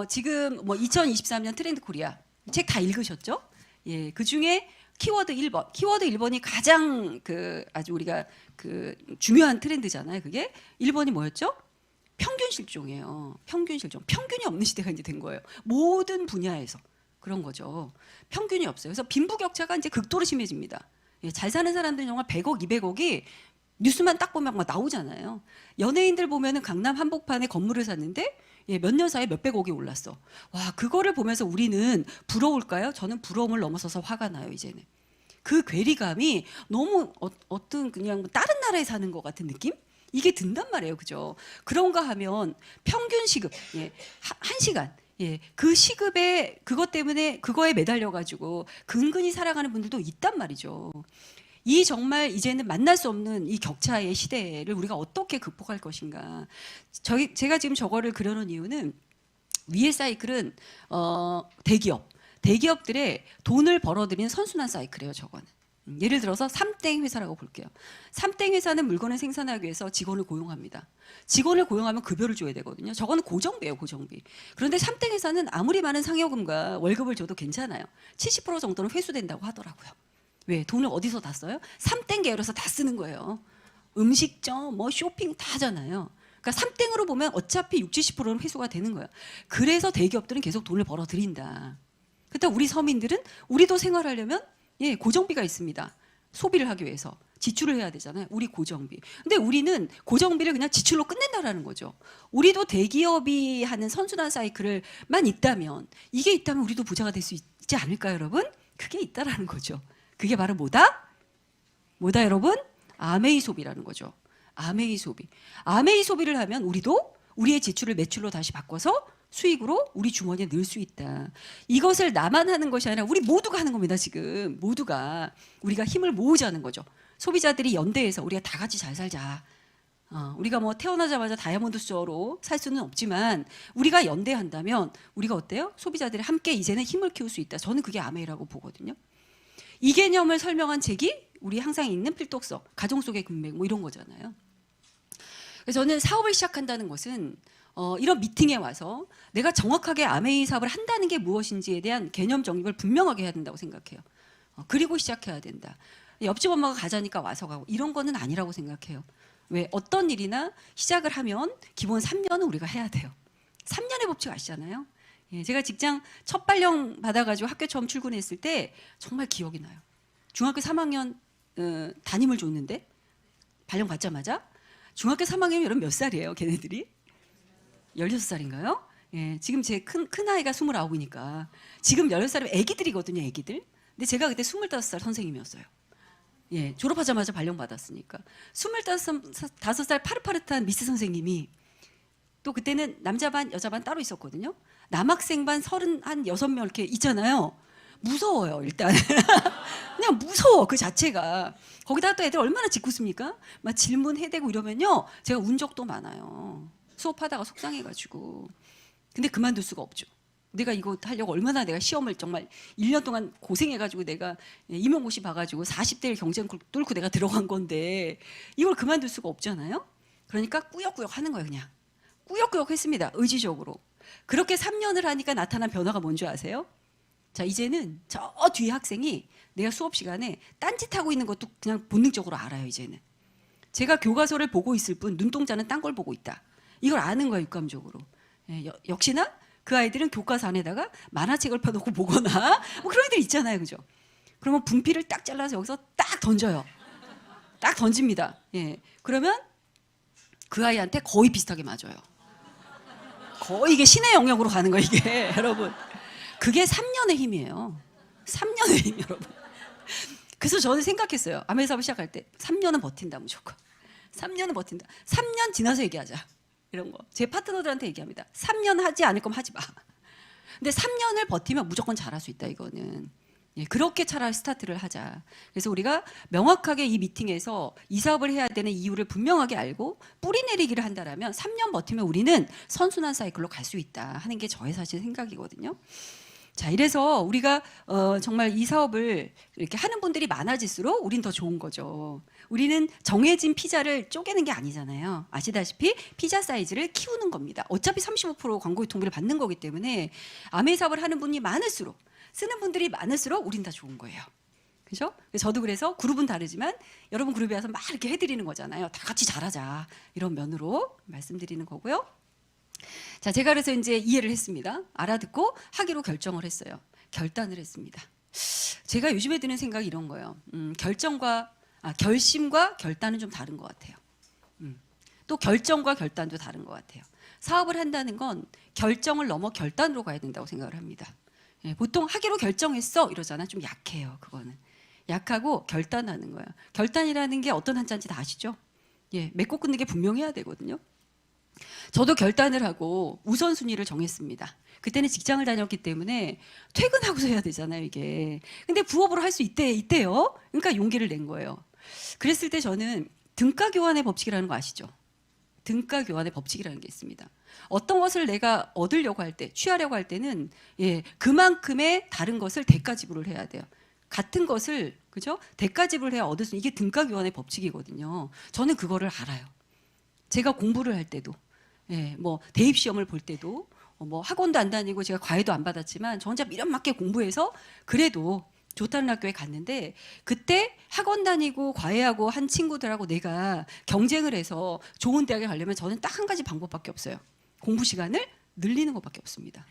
지금 2023년 트렌드 코리아 책 다 읽으셨죠? 그 중에 키워드 1번. 키워드 1번이 가장 아주 우리가 중요한 트렌드잖아요. 그게 1번이 뭐였죠? 평균 실종이에요. 평균 실종. 평균이 없는 시대가 이제 된 거예요. 모든 분야에서 그런 거죠. 평균이 없어요. 그래서 빈부격차가 이제 극도로 심해집니다. 잘 사는 사람들은 정말 100억, 200억이 뉴스만 딱 보면 막 나오잖아요. 연예인들 보면은 강남 한복판에 건물을 샀는데 몇 년 사이에 몇백억이 올랐어. 와, 그거를 보면서 우리는 부러울까요? 저는 부러움을 넘어서서 화가 나요, 이제는. 그 괴리감이 너무 어떤 그냥 다른 나라에 사는 것 같은 느낌? 이게 든단 말이에요, 그죠? 그런가 하면 평균 시급, 1시간, 그 시급에 그것 때문에 그거에 매달려가지고 근근히 살아가는 분들도 있단 말이죠. 이 정말 이제는 만날 수 없는 이 격차의 시대를 우리가 어떻게 극복할 것인가. 제가 지금 저거를 그려놓은 이유는 위의 사이클은 대기업들의 돈을 벌어들이는 선순환 사이클이에요, 저거는. 예를 들어서 삼땡 회사라고 볼게요. 삼땡 회사는 물건을 생산하기 위해서 직원을 고용합니다. 직원을 고용하면 급여를 줘야 되거든요. 저거는 고정비예요, 고정비. 그런데 삼땡 회사는 아무리 많은 상여금과 월급을 줘도 괜찮아요. 70% 정도는 회수된다고 하더라고요. 왜? 돈을 어디서 다 써요? 3땡 계열에서 다 쓰는 거예요. 음식점, 뭐 쇼핑 다 하잖아요. 그러니까 3땡으로 보면 어차피 60, 70%는 회수가 되는 거예요. 그래서 대기업들은 계속 돈을 벌어들인다. 그렇다 우리 서민들은 우리도 생활하려면 예, 고정비가 있습니다. 소비를 하기 위해서 지출을 해야 되잖아요. 우리 고정비. 근데 우리는 고정비를 그냥 지출로 끝낸다라는 거죠. 우리도 대기업이 하는 선순환 사이클을만 있다면 이게 있다면 우리도 부자가 될 수 있지 않을까요, 여러분? 그게 있다라는 거죠. 그게 바로 뭐다? 뭐다, 여러분? 아메이 소비라는 거죠. 아메이 소비. 아메이 소비를 하면 우리도 우리의 지출을 매출로 다시 바꿔서 수익으로 우리 주머니에 넣을 수 있다. 이것을 나만 하는 것이 아니라 우리 모두가 하는 겁니다. 지금 모두가 우리가 힘을 모으자는 거죠. 소비자들이 연대해서 우리가 다 같이 잘 살자. 우리가 뭐 태어나자마자 다이아몬드 수저로 살 수는 없지만 우리가 연대한다면 우리가 어때요? 소비자들이 함께 이제는 힘을 키울 수 있다. 저는 그게 아메이라고 보거든요. 이 개념을 설명한 책이 우리 항상 읽는 필독서, 가정 속의 금맥 뭐 이런 거잖아요. 그래서 저는 사업을 시작한다는 것은 이런 미팅에 와서 내가 정확하게 아메이 사업을 한다는 게 무엇인지에 대한 개념 정립을 분명하게 해야 된다고 생각해요. 그리고 시작해야 된다. 옆집 엄마가 가자니까 와서 가고 이런 거는 아니라고 생각해요. 왜? 어떤 일이나 시작을 하면 기본 3년은 우리가 해야 돼요. 3년의 법칙 아시잖아요. 예, 제가 직장 첫 발령 받아가지고 학교 처음 출근했을 때 정말 기억이 나요. 중학교 3학년 담임을 줬는데 발령 받자마자 중학교 3학년이면 여러분 몇 살이에요? 걔네들이? 16살인가요? 예, 지금 제 큰 아이가 29이니까 지금 16살이면 애기들이거든요, 애기들. 근데 제가 그때 25살 선생님이었어요. 예, 졸업하자마자 발령 받았으니까 25살 파릇파릇한 미스 선생님이 또 그때는 남자 반 여자 반 따로 있었거든요. 남학생 반 36명 이렇게 있잖아요. 무서워요, 일단. 그냥 무서워, 그 자체가. 거기다가 또 애들 얼마나 짓궂습니까? 막 질문해대고 이러면요. 제가 운 적도 많아요. 수업하다가 속상해가지고. 근데 그만둘 수가 없죠. 내가 이거 하려고 얼마나 내가 시험을 정말 1년 동안 고생해가지고 내가 임용고시 봐가지고 40대 경쟁 뚫고 내가 들어간 건데 이걸 그만둘 수가 없잖아요. 그러니까 꾸역꾸역 하는 거예요, 그냥. 꾸역꾸역 했습니다, 의지적으로. 그렇게 3년을 하니까 나타난 변화가 뭔지 아세요? 자, 이제는 저 뒤에 학생이 내가 수업 시간에 딴짓하고 있는 것도 그냥 본능적으로 알아요, 이제는. 제가 교과서를 보고 있을 뿐 눈동자는 딴 걸 보고 있다. 이걸 아는 거예요, 육감적으로. 예, 역시나 그 아이들은 교과서 안에다가 만화책을 펴놓고 보거나 뭐 그런 애들 있잖아요, 그죠? 그러면 분필을 딱 잘라서 여기서 딱 던져요. 딱 던집니다. 예, 그러면 그 아이한테 거의 비슷하게 맞아요. 거의 이게 신의 영역으로 가는 거예요, 이게. 여러분. 그게 3년의 힘이에요. 3년의 힘, 여러분. 그래서 저는 생각했어요. 아메이 사업을 시작할 때 3년은 버틴다, 무조건. 3년은 버틴다. 3년 지나서 얘기하자. 이런 거. 제 파트너들한테 얘기합니다. 3년 하지 않을 거면 하지 마. 근데 3년을 버티면 무조건 잘할 수 있다, 이거는. 예, 그렇게 차라리 스타트를 하자. 그래서 우리가 명확하게 이 미팅에서 이 사업을 해야 되는 이유를 분명하게 알고 뿌리 내리기를 한다라면 3년 버티면 우리는 선순환 사이클로 갈 수 있다 하는 게 저의 사실 생각이거든요. 자, 이래서 우리가 정말 이 사업을 이렇게 하는 분들이 많아질수록 우린 더 좋은 거죠. 우리는 정해진 피자를 쪼개는 게 아니잖아요. 아시다시피 피자 사이즈를 키우는 겁니다. 어차피 35% 광고 유통비를 받는 거기 때문에 아메이 사업을 하는 분이 많을수록, 쓰는 분들이 많을수록 우린 다 좋은 거예요. 그죠? 저도 그래서 그룹은 다르지만 여러분 그룹에 와서 막 이렇게 해드리는 거잖아요. 다 같이 잘하자, 이런 면으로 말씀드리는 거고요. 자, 제가 그래서 이제 이해를 했습니다. 알아듣고 하기로 결정을 했어요. 결단을 했습니다. 제가 요즘에 드는 생각이 이런 거예요. 결심과 결단은 좀 다른 것 같아요. 또 결정과 결단도 다른 것 같아요. 사업을 한다는 건 결정을 넘어 결단으로 가야 된다고 생각을 합니다. 예, 보통 하기로 결정했어 이러잖아. 좀 약해요, 그거는. 약하고 결단하는 거예요. 결단이라는 게 어떤 한자인지 다 아시죠? 예, 맺고 끊는 게 분명해야 되거든요. 저도 결단을 하고 우선순위를 정했습니다. 그때는 직장을 다녔기 때문에 퇴근하고서 해야 되잖아요, 이게. 근데 부업으로 할 수 있대요. 그러니까 용기를 낸 거예요. 그랬을 때 저는 등가 교환의 법칙이라는 거 아시죠? 등가 교환의 법칙이라는 게 있습니다. 어떤 것을 내가 얻으려고 할 때, 취하려고 할 때는 그만큼의 다른 것을 대가 지불을 해야 돼요. 같은 것을, 그죠? 대가 지불을 해야 얻을 수 있는, 이게 등가 교환의 법칙이거든요. 저는 그거를 알아요. 제가 공부를 할 때도, 뭐 대입 시험을 볼 때도, 뭐 학원도 안 다니고 제가 과외도 안 받았지만 저 혼자 미련 맞게 공부해서 그래도 좋다는 학교에 갔는데 그때 학원 다니고 과외하고 한 친구들하고 내가 경쟁을 해서 좋은 대학에 가려면 저는 딱 한 가지 방법밖에 없어요. 공부 시간을 늘리는 것밖에 없습니다.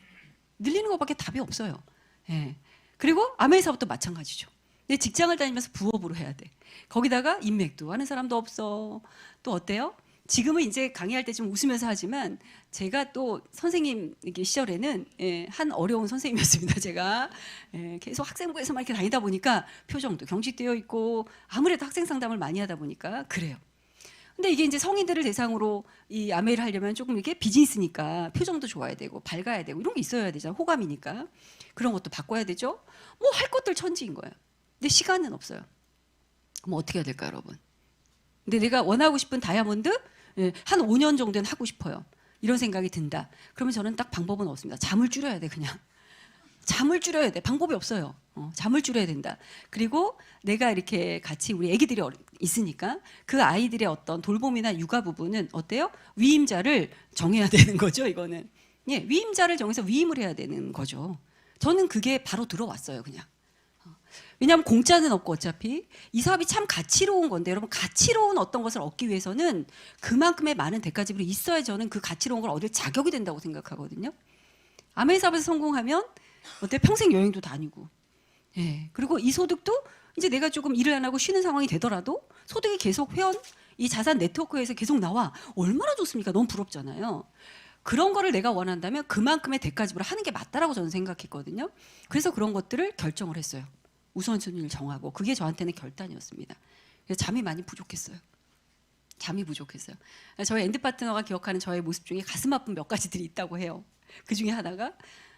늘리는 것밖에 답이 없어요. 예. 그리고 아메리카부터 마찬가지죠. 내 직장을 다니면서 부업으로 해야 돼. 거기다가 인맥도 하는 사람도 없어. 또 어때요? 지금은 이제 강의할 때 좀 웃으면서 하지만 제가 또 선생님 시절에는 한 어려운 선생님이었습니다. 제가 계속 학생부에서만 이렇게 다니다 보니까 표정도 경직되어 있고 아무래도 학생 상담을 많이 하다 보니까 그래요. 근데 이게 이제 성인들을 대상으로 이 아메를 하려면 조금 이렇게 비즈니스니까 표정도 좋아야 되고 밝아야 되고 이런 게 있어야 되잖아요. 호감이니까. 그런 것도 바꿔야 되죠. 뭐 할 것들 천지인 거예요. 근데 시간은 없어요. 그럼 어떻게 해야 될까요, 여러분? 근데 내가 원하고 싶은 다이아몬드 한 5년 정도는 하고 싶어요. 이런 생각이 든다. 그러면 저는 딱 방법은 없습니다. 잠을 줄여야 돼, 그냥. 잠을 줄여야 돼. 방법이 없어요. 잠을 줄여야 된다. 그리고 내가 이렇게 같이 우리 애기들이 있으니까 그 아이들의 어떤 돌봄이나 육아 부분은 어때요? 위임자를 정해야 되는 거죠, 이거는. 예, 위임자를 정해서 위임을 해야 되는 거죠. 저는 그게 바로 들어왔어요, 그냥. 왜냐하면 공짜는 없고 어차피 이 사업이 참 가치로운 건데 여러분 가치로운 어떤 것을 얻기 위해서는 그만큼의 많은 대가 지불이 있어야 저는 그 가치로운 걸 얻을 자격이 된다고 생각하거든요. 아메 사업에서 성공하면 어때 평생 여행도 다니고 예. 그리고 이 소득도 이제 내가 조금 일을 안 하고 쉬는 상황이 되더라도 소득이 계속 회원 이 자산 네트워크에서 계속 나와 얼마나 좋습니까? 너무 부럽잖아요. 그런 거를 내가 원한다면 그만큼의 대가 지불을 하는 게 맞다라고 저는 생각했거든요. 그래서 그런 것들을 결정을 했어요. 우선순위를 정하고 그게 저한테는 결단이었습니다. 그래서 잠이 많이 부족했어요. 잠이 부족했어요. 저희 엔드 파트너가 기억하는 저의 모습 중에 가슴 아픈 몇 가지들이 있다고 해요. 그 중에 하나가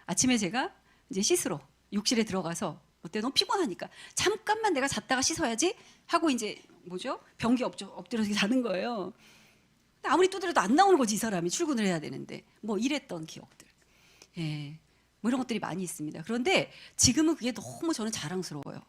아침에 제가 이제 씻으러 욕실에 들어가서 어때 너무 피곤하니까 잠깐만 내가 잤다가 씻어야지 하고 이제 뭐죠? 변기 엎드려서 자는 거예요. 아무리 두드려도 안 나오는 거지 이 사람이 출근을 해야 되는데 뭐 이랬던 기억들. 예. 뭐 이런 것들이 많이 있습니다. 그런데 지금은 그게 너무 저는 자랑스러워요.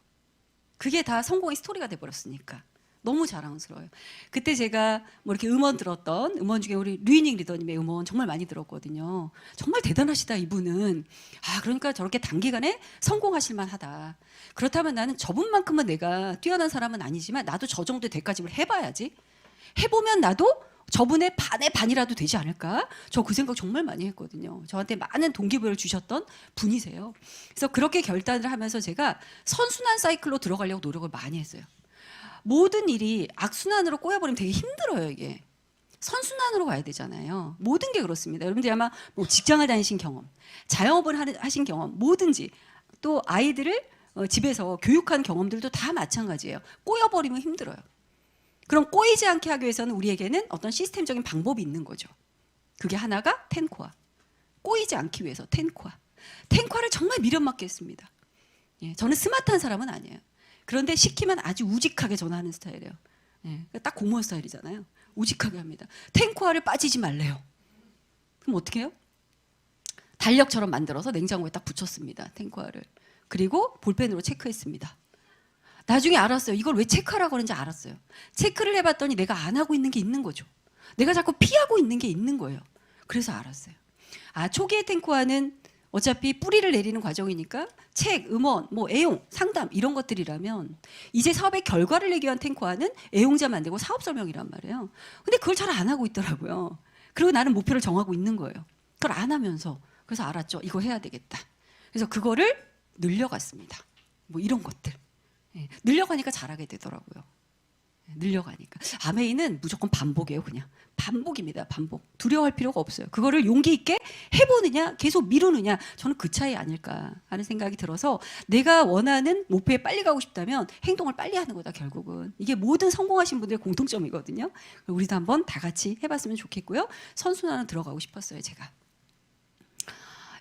그게 다 성공의 스토리가 돼버렸으니까 너무 자랑스러워요. 그때 제가 뭐 이렇게 음원 들었던 음원 중에 우리 류이닝 리더님의 음원 정말 많이 들었거든요. 정말 대단하시다 이분은. 아 그러니까 저렇게 단기간에 성공하실 만하다. 그렇다면 나는 저분만큼은 내가 뛰어난 사람은 아니지만 나도 저 정도의 대가집을 해봐야지. 해보면 나도 저분의 반의 반이라도 되지 않을까? 저 그 생각 정말 많이 했거든요. 저한테 많은 동기부여를 주셨던 분이세요. 그래서 그렇게 결단을 하면서 제가 선순환 사이클로 들어가려고 노력을 많이 했어요. 모든 일이 악순환으로 꼬여버리면 되게 힘들어요, 이게. 선순환으로 가야 되잖아요. 모든 게 그렇습니다. 여러분들이 아마 뭐 직장을 다니신 경험, 자영업을 하신 경험, 뭐든지 또 아이들을 집에서 교육한 경험들도 다 마찬가지예요. 꼬여버리면 힘들어요. 그럼 꼬이지 않게 하기 위해서는 우리에게는 어떤 시스템적인 방법이 있는 거죠. 그게 하나가 텐코아. 꼬이지 않기 위해서 텐코아. 텐코아를 정말 미련맞게 했습니다. 예, 저는 스마트한 사람은 아니에요. 그런데 시키면 아주 우직하게 전화하는 스타일이에요. 예, 딱 공무원 스타일이잖아요. 우직하게 합니다. 텐코아를 빠지지 말래요. 그럼 어떻게 해요? 달력처럼 만들어서 냉장고에 딱 붙였습니다. 텐코아를. 그리고 볼펜으로 체크했습니다. 나중에 알았어요. 이걸 왜 체크하라고 하는지 알았어요. 체크를 해봤더니 내가 안 하고 있는 게 있는 거죠. 내가 자꾸 피하고 있는 게 있는 거예요. 그래서 알았어요. 아, 초기의 텐코아는 어차피 뿌리를 내리는 과정이니까 책, 음원, 뭐 애용, 상담 이런 것들이라면 이제 사업의 결과를 내기 위한 텐코아는 애용자 만들고 사업 설명이란 말이에요. 근데 그걸 잘 안 하고 있더라고요. 그리고 나는 목표를 정하고 있는 거예요. 그걸 안 하면서. 그래서 알았죠. 이거 해야 되겠다. 그래서 그거를 늘려갔습니다. 뭐 이런 것들. 예, 늘려가니까 잘하게 되더라고요. 늘려가니까. 아메이는 무조건 반복이에요, 그냥. 반복입니다, 반복. 두려워할 필요가 없어요. 그거를 용기 있게 해보느냐, 계속 미루느냐, 저는 그 차이 아닐까 하는 생각이 들어서 내가 원하는 목표에 빨리 가고 싶다면 행동을 빨리 하는 거다, 결국은. 이게 모든 성공하신 분들의 공통점이거든요. 우리도 한번 다 같이 해봤으면 좋겠고요. 선순환은 들어가고 싶었어요, 제가.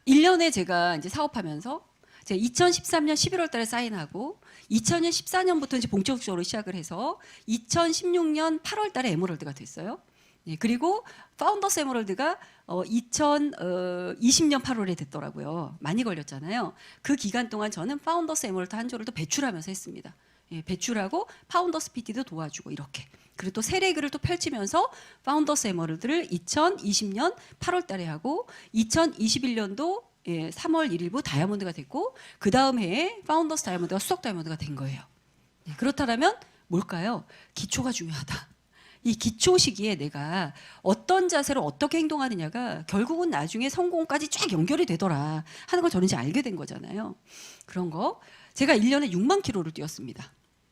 1년에 제가 이제 사업하면서 제가 2013년 11월 달에 사인하고 2014년부터 이제 본격적으로 시작을 해서 2016년 8월 달에 에메랄드가 됐어요. 예, 그리고 파운더스 에메랄드가 2020년 8월에 됐더라고요. 많이 걸렸잖아요. 그 기간 동안 저는 파운더스 에메랄드 한 조를 또 배출하면서 했습니다. 예, 배출하고 파운더스 PT도 도와주고 이렇게. 그리고 또 세례교를 또 펼치면서 파운더스 에메랄드를 2020년 8월 달에 하고 2021년도 예, 3월 1일부 다이아몬드가 됐고 그 다음 해에 파운더스 다이아몬드가 수석 다이아몬드가 된 거예요. 예, 그렇다면 뭘까요? 기초가 중요하다. 이 기초 시기에 내가 어떤 자세로 어떻게 행동하느냐가 결국은 나중에 성공까지 쫙 연결이 되더라 하는 걸 저는 이제 알게 된 거잖아요. 그런 거 제가 1년에 6만 킬로를 뛰었습니다.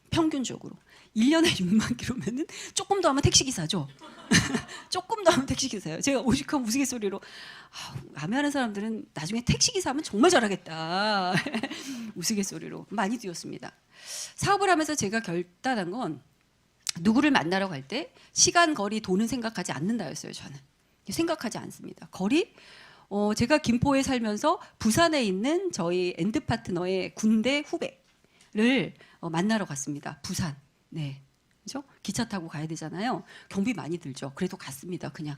평균적으로 1년에 6만 킬로면은 조금 더 하면 택시기사죠. 조금 더 하면 택시기사예요. 제가 오죽하면 우스갯소리로 아메하는 사람들은 나중에 택시기사 하면 정말 잘하겠다. 우스갯소리로 많이 뛰었습니다. 사업을 하면서 제가 결단한 건 누구를 만나러 갈 때 시간, 거리, 돈은 생각하지 않는다였어요. 저는 생각하지 않습니다. 거리? 제가 김포에 살면서 부산에 있는 저희 엔드 파트너의 군대 후배를 만나러 갔습니다. 부산. 네, 그죠? 기차 타고 가야 되잖아요. 경비 많이 들죠. 그래도 갔습니다. 그냥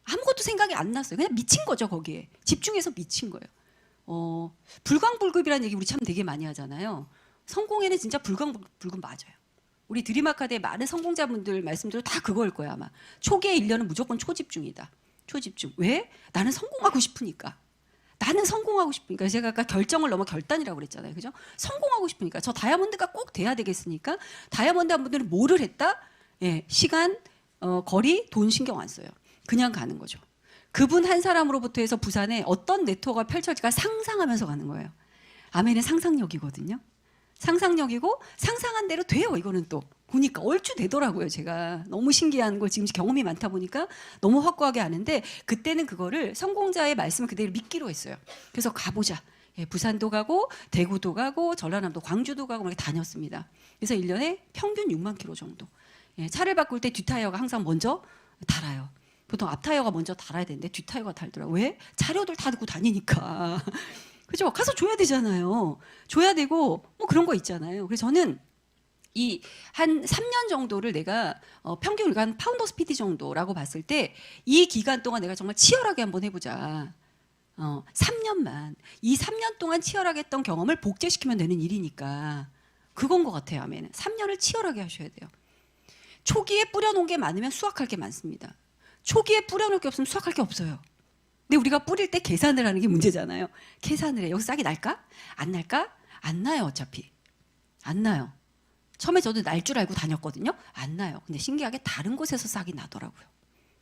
아무것도 생각이 안 났어요. 그냥 미친 거죠. 거기에 집중해서 미친 거예요. 불광불급이라는 얘기 우리 참 되게 많이 하잖아요. 성공에는 진짜 불광불급 맞아요. 우리 드림아카드의 많은 성공자분들 말씀대로 다 그거일 거예요 아마. 초기의 1년은 무조건 초집중이다. 초집중. 왜? 나는 성공하고 싶으니까. 나는 성공하고 싶으니까. 제가 아까 결정을 넘어 결단이라고 그랬잖아요. 그죠? 성공하고 싶으니까. 저 다이아몬드가 꼭 돼야 되겠으니까 다이아몬드 한 분들은 뭐를 했다? 예, 시간, 거리, 돈 신경 안 써요. 그냥 가는 거죠. 그분 한 사람으로부터 해서 부산에 어떤 네트워크가 펼쳐질까 상상하면서 가는 거예요. 아멘은 상상력이거든요. 상상력이고 상상한 대로 돼요. 이거는 또 보니까 얼추 되더라고요. 제가 너무 신기한 걸 지금 경험이 많다 보니까 너무 확고하게 아는데 그때는 그거를 성공자의 말씀을 그대로 믿기로 했어요. 그래서 가보자. 예, 부산도 가고 대구도 가고 전라남도 광주도 가고 이렇게 다녔습니다. 그래서 1년에 평균 6만 킬로 정도. 예, 차를 바꿀 때 뒷타이어가 항상 먼저 달아요. 보통 앞타이어가 먼저 달아야 되는데 뒷타이어가 달더라고요. 왜? 자료들 다 듣고 다니니까. 그죠? 가서 줘야 되잖아요. 줘야 되고 뭐 그런 거 있잖아요. 그래서 저는 이 한 3년 정도를 내가 평균 우리가 한 파운더스 PT 정도라고 봤을 때 이 기간 동안 내가 정말 치열하게 한번 해보자. 3년만. 이 3년 동안 치열하게 했던 경험을 복제시키면 되는 일이니까 그건 것 같아요. 아멘. 3년을 치열하게 하셔야 돼요. 초기에 뿌려놓은 게 많으면 수확할 게 많습니다. 초기에 뿌려놓을 게 없으면 수확할 게 없어요. 근데 우리가 뿌릴 때 계산을 하는 게 문제잖아요. 계산을 해. 여기 싹이 날까? 안 날까? 안 나요. 어차피. 안 나요. 처음에 저도 날 줄 알고 다녔거든요. 안 나요. 근데 신기하게 다른 곳에서 싹이 나더라고요.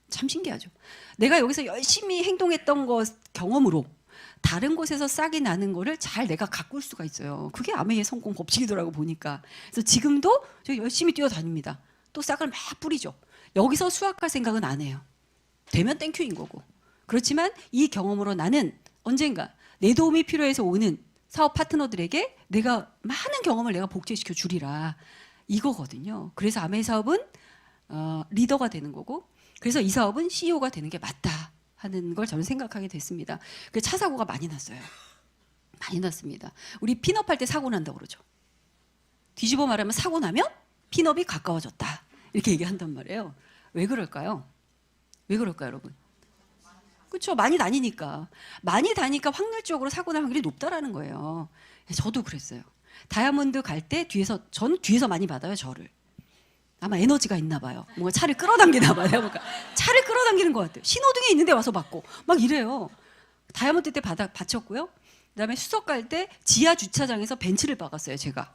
참 신기하죠. 내가 여기서 열심히 행동했던 거 경험으로 다른 곳에서 싹이 나는 거를 잘 내가 가꿀 수가 있어요. 그게 아메의 성공 법칙이더라고 보니까. 그래서 지금도 저 열심히 뛰어다닙니다. 또 싹을 막 뿌리죠. 여기서 수확할 생각은 안 해요. 되면 땡큐인 거고. 그렇지만 이 경험으로 나는 언젠가 내 도움이 필요해서 오는 사업 파트너들에게 내가 많은 경험을 내가 복제시켜 주리라 이거거든요. 그래서 아메 사업은 리더가 되는 거고 그래서 이 사업은 CEO가 되는 게 맞다 하는 걸 저는 생각하게 됐습니다. 그 차 사고가 많이 났어요. 많이 났습니다. 우리 핀업할 때 사고 난다고 그러죠. 뒤집어 말하면 사고 나면 핀업이 가까워졌다 이렇게 얘기한단 말이에요. 왜 그럴까요? 왜 그럴까요 여러분? 그렇죠. 많이 다니니까. 많이 다니니까 확률적으로 사고 날 확률이 높다라는 거예요. 저도 그랬어요. 다이아몬드 갈 때 전 뒤에서 많이 받아요, 저를. 아마 에너지가 있나 봐요. 뭔가 차를 끌어당기나 봐요. 뭔가 차를 끌어당기는 것 같아요. 신호등이 있는데 와서 받고 막 이래요. 다이아몬드 때 받쳤고요. 그다음에 수석 갈 때 지하 주차장에서 벤츠를 박았어요, 제가.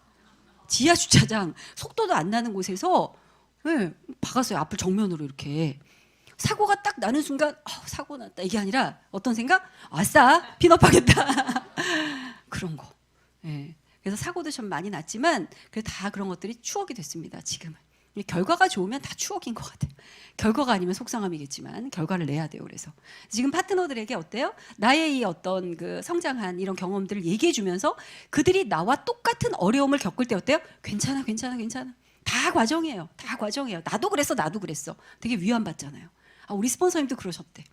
지하 주차장 속도도 안 나는 곳에서 네, 박았어요. 앞을 정면으로 이렇게. 사고가 딱 나는 순간 사고 났다 이게 아니라 어떤 생각? 아싸 핀업하겠다 그런 거. 예. 그래서 사고도 좀 많이 났지만 다 그런 것들이 추억이 됐습니다. 지금은 결과가 좋으면 다 추억인 것 같아요. 결과가 아니면 속상함이겠지만 결과를 내야 돼요. 그래서 지금 파트너들에게 어때요? 나의 이 어떤 그 성장한 이런 경험들을 얘기해 주면서 그들이 나와 똑같은 어려움을 겪을 때 어때요? 괜찮아 괜찮아 괜찮아 다 과정이에요. 다 과정이에요. 나도 그랬어 나도 그랬어 되게 위안받잖아요. 우리 스폰서님도 그러셨대.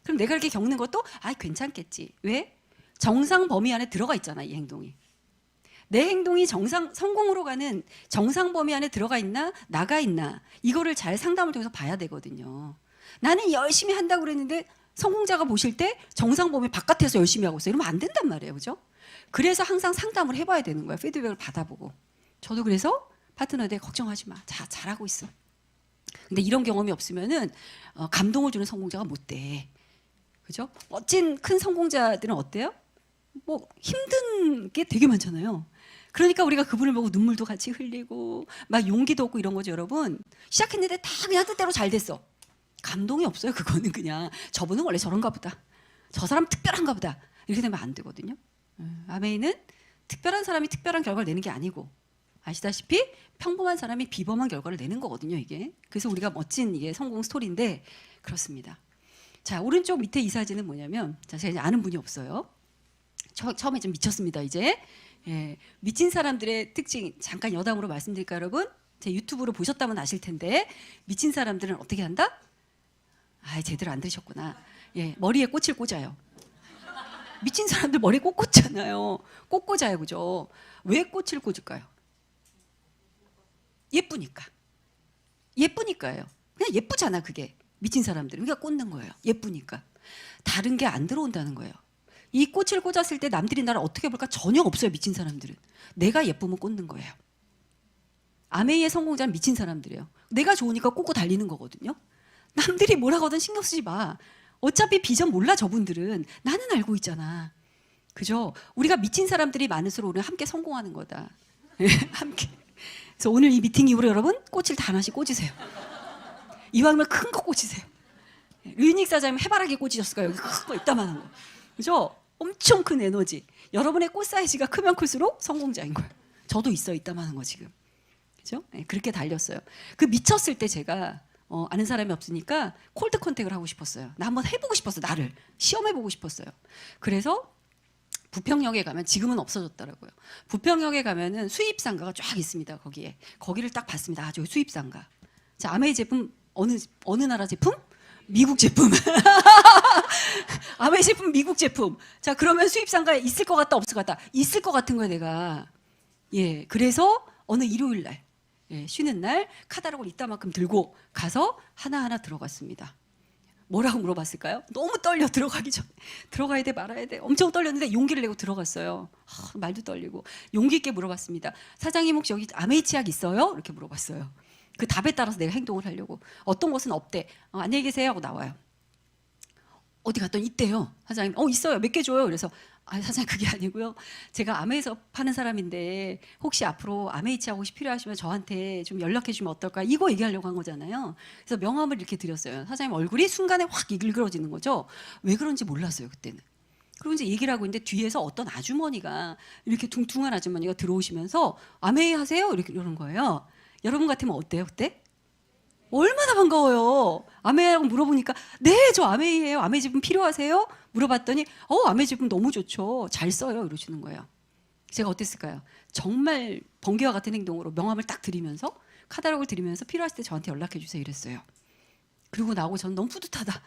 그럼 내가 이렇게 겪는 것도 괜찮겠지. 왜? 정상 범위 안에 들어가 있잖아 이 행동이. 내 행동이 성공으로 가는 정상 범위 안에 들어가 있나 나가 있나 이거를 잘 상담을 통해서 봐야 되거든요. 나는 열심히 한다고 그랬는데 성공자가 보실 때 정상 범위 바깥에서 열심히 하고 있어요. 이러면 안 된단 말이에요. 그죠? 그래서 항상 상담을 해봐야 되는 거예요. 피드백을 받아보고. 저도 그래서 파트너들 걱정하지 마. 잘하고 있어. 근데 이런 경험이 없으면은 감동을 주는 성공자가 못 돼. 그죠? 멋진 큰 성공자들은 어때요? 뭐 힘든 게 되게 많잖아요. 그러니까 우리가 그분을 보고 눈물도 같이 흘리고 막 용기도 얻고 이런 거죠, 여러분. 시작했는데 다 그냥 뜻대로 잘 됐어. 감동이 없어요. 그거는 그냥 저분은 원래 저런가 보다. 저 사람 특별한가 보다. 이렇게 되면 안 되거든요. 아메이는 특별한 사람이 특별한 결과를 내는 게 아니고 아시다시피 평범한 사람이 비범한 결과를 내는 거거든요, 이게. 그래서 우리가 멋진 이게 성공 스토리인데 그렇습니다. 자, 오른쪽 밑에 이 사진은 뭐냐면, 자, 제가 이제 아는 분이 없어요. 처음에 좀 미쳤습니다, 이제. 예, 미친 사람들의 특징 잠깐 여담으로 말씀드릴까요, 여러분? 제 유튜브로 보셨다면 아실 텐데 미친 사람들은 어떻게 한다? 아, 제대로 안 들으셨구나. 예, 머리에 꽃을 꽂아요. 미친 사람들 머리에 꽃 꽂잖아요. 꽃 꽂아요, 그죠? 왜 꽃을 꽂을까요? 예쁘니까. 예쁘니까요. 그냥 예쁘잖아, 그게. 미친 사람들은. 그러니까 꽂는 거예요. 예쁘니까. 다른 게 안 들어온다는 거예요. 이 꽃을 꽂았을 때 남들이 나를 어떻게 볼까 전혀 없어요, 미친 사람들은. 내가 예쁘면 꽂는 거예요. 아메이의 성공자는 미친 사람들이에요. 내가 좋으니까 꽂고 달리는 거거든요. 남들이 뭐라고 하든 신경 쓰지 마. 어차피 비전 몰라, 저분들은. 나는 알고 있잖아. 그죠? 우리가 미친 사람들이 많을수록 우리는 함께 성공하는 거다. 함께. 그래서 오늘 이 미팅 이후로 여러분 꽃을 다 하나씩 꽂으세요. 이왕이면 큰 거 꽂으세요. 류닉 사장님 해바라기 꽂으셨을까요? 여기 큰 거 이따만한 거. 그죠? 엄청 큰 에너지. 여러분의 꽃 사이즈가 크면 클수록 성공자인 거예요. 저도 있어요, 이따만한 거 지금. 그죠? 네, 그렇게 달렸어요. 그 미쳤을 때 제가 아는 사람이 없으니까 콜드 컨택을 하고 싶었어요. 나 한번 해보고 싶었어요. 나를 시험해보고 싶었어요. 그래서 부평역에 가면, 지금은 없어졌더라고요. 부평역에 가면은 수입상가가 쫙 있습니다. 거기를 딱 봤습니다. 아, 저기 수입상가. 자, 아메이 제품 어느 나라 제품? 미국 제품. 아메이 제품 미국 제품. 자, 그러면 수입상가에 있을 것 같다, 없을 것 같다? 있을 것 같은 거예요, 내가. 예, 그래서 어느 일요일 날, 예, 쉬는 날 카달록을 이따만큼 들고 가서 하나하나 들어갔습니다. 뭐라고 물어봤을까요? 너무 떨려, 들어가기 전에. 들어가야 돼, 말아야 돼. 엄청 떨렸는데 용기를 내고 들어갔어요. 말도 떨리고. 용기 있게 물어봤습니다. 사장님 혹시 여기 아메이 치약 있어요? 이렇게 물어봤어요. 그 답에 따라서 내가 행동을 하려고. 어떤 곳은 없대. 안녕히 계세요 하고 나와요. 어디 갔더니 있대요. 사장님, 있어요. 몇 개 줘요. 그래서 사장님 그게 아니고요. 제가 아메이에서 파는 사람인데 혹시 앞으로 아메이치 하고 필요하시면 저한테 좀 연락해 주면 어떨까? 이거 얘기하려고 한 거잖아요. 그래서 명함을 이렇게 드렸어요. 사장님 얼굴이 순간에 확 일그러지는 거죠. 왜 그런지 몰랐어요, 그때는. 그리고 이제 얘기를 하고 있는데 뒤에서 어떤 아주머니가, 이렇게 둥둥한 아주머니가 들어오시면서 아메이 하세요? 이렇게 이러는 거예요. 여러분 같으면 어때요, 그때? 얼마나 반가워요. 아메이라고 물어보니까 네, 저 아메이예요. 아메이 제품 필요하세요? 물어봤더니 아메이 제품 너무 좋죠. 잘 써요. 이러시는 거예요. 제가 어땠을까요? 정말 번개와 같은 행동으로 명함을 딱 드리면서, 카달록을 드리면서 필요하실 때 저한테 연락해 주세요 이랬어요. 그리고 나오고 저는 너무 뿌듯하다.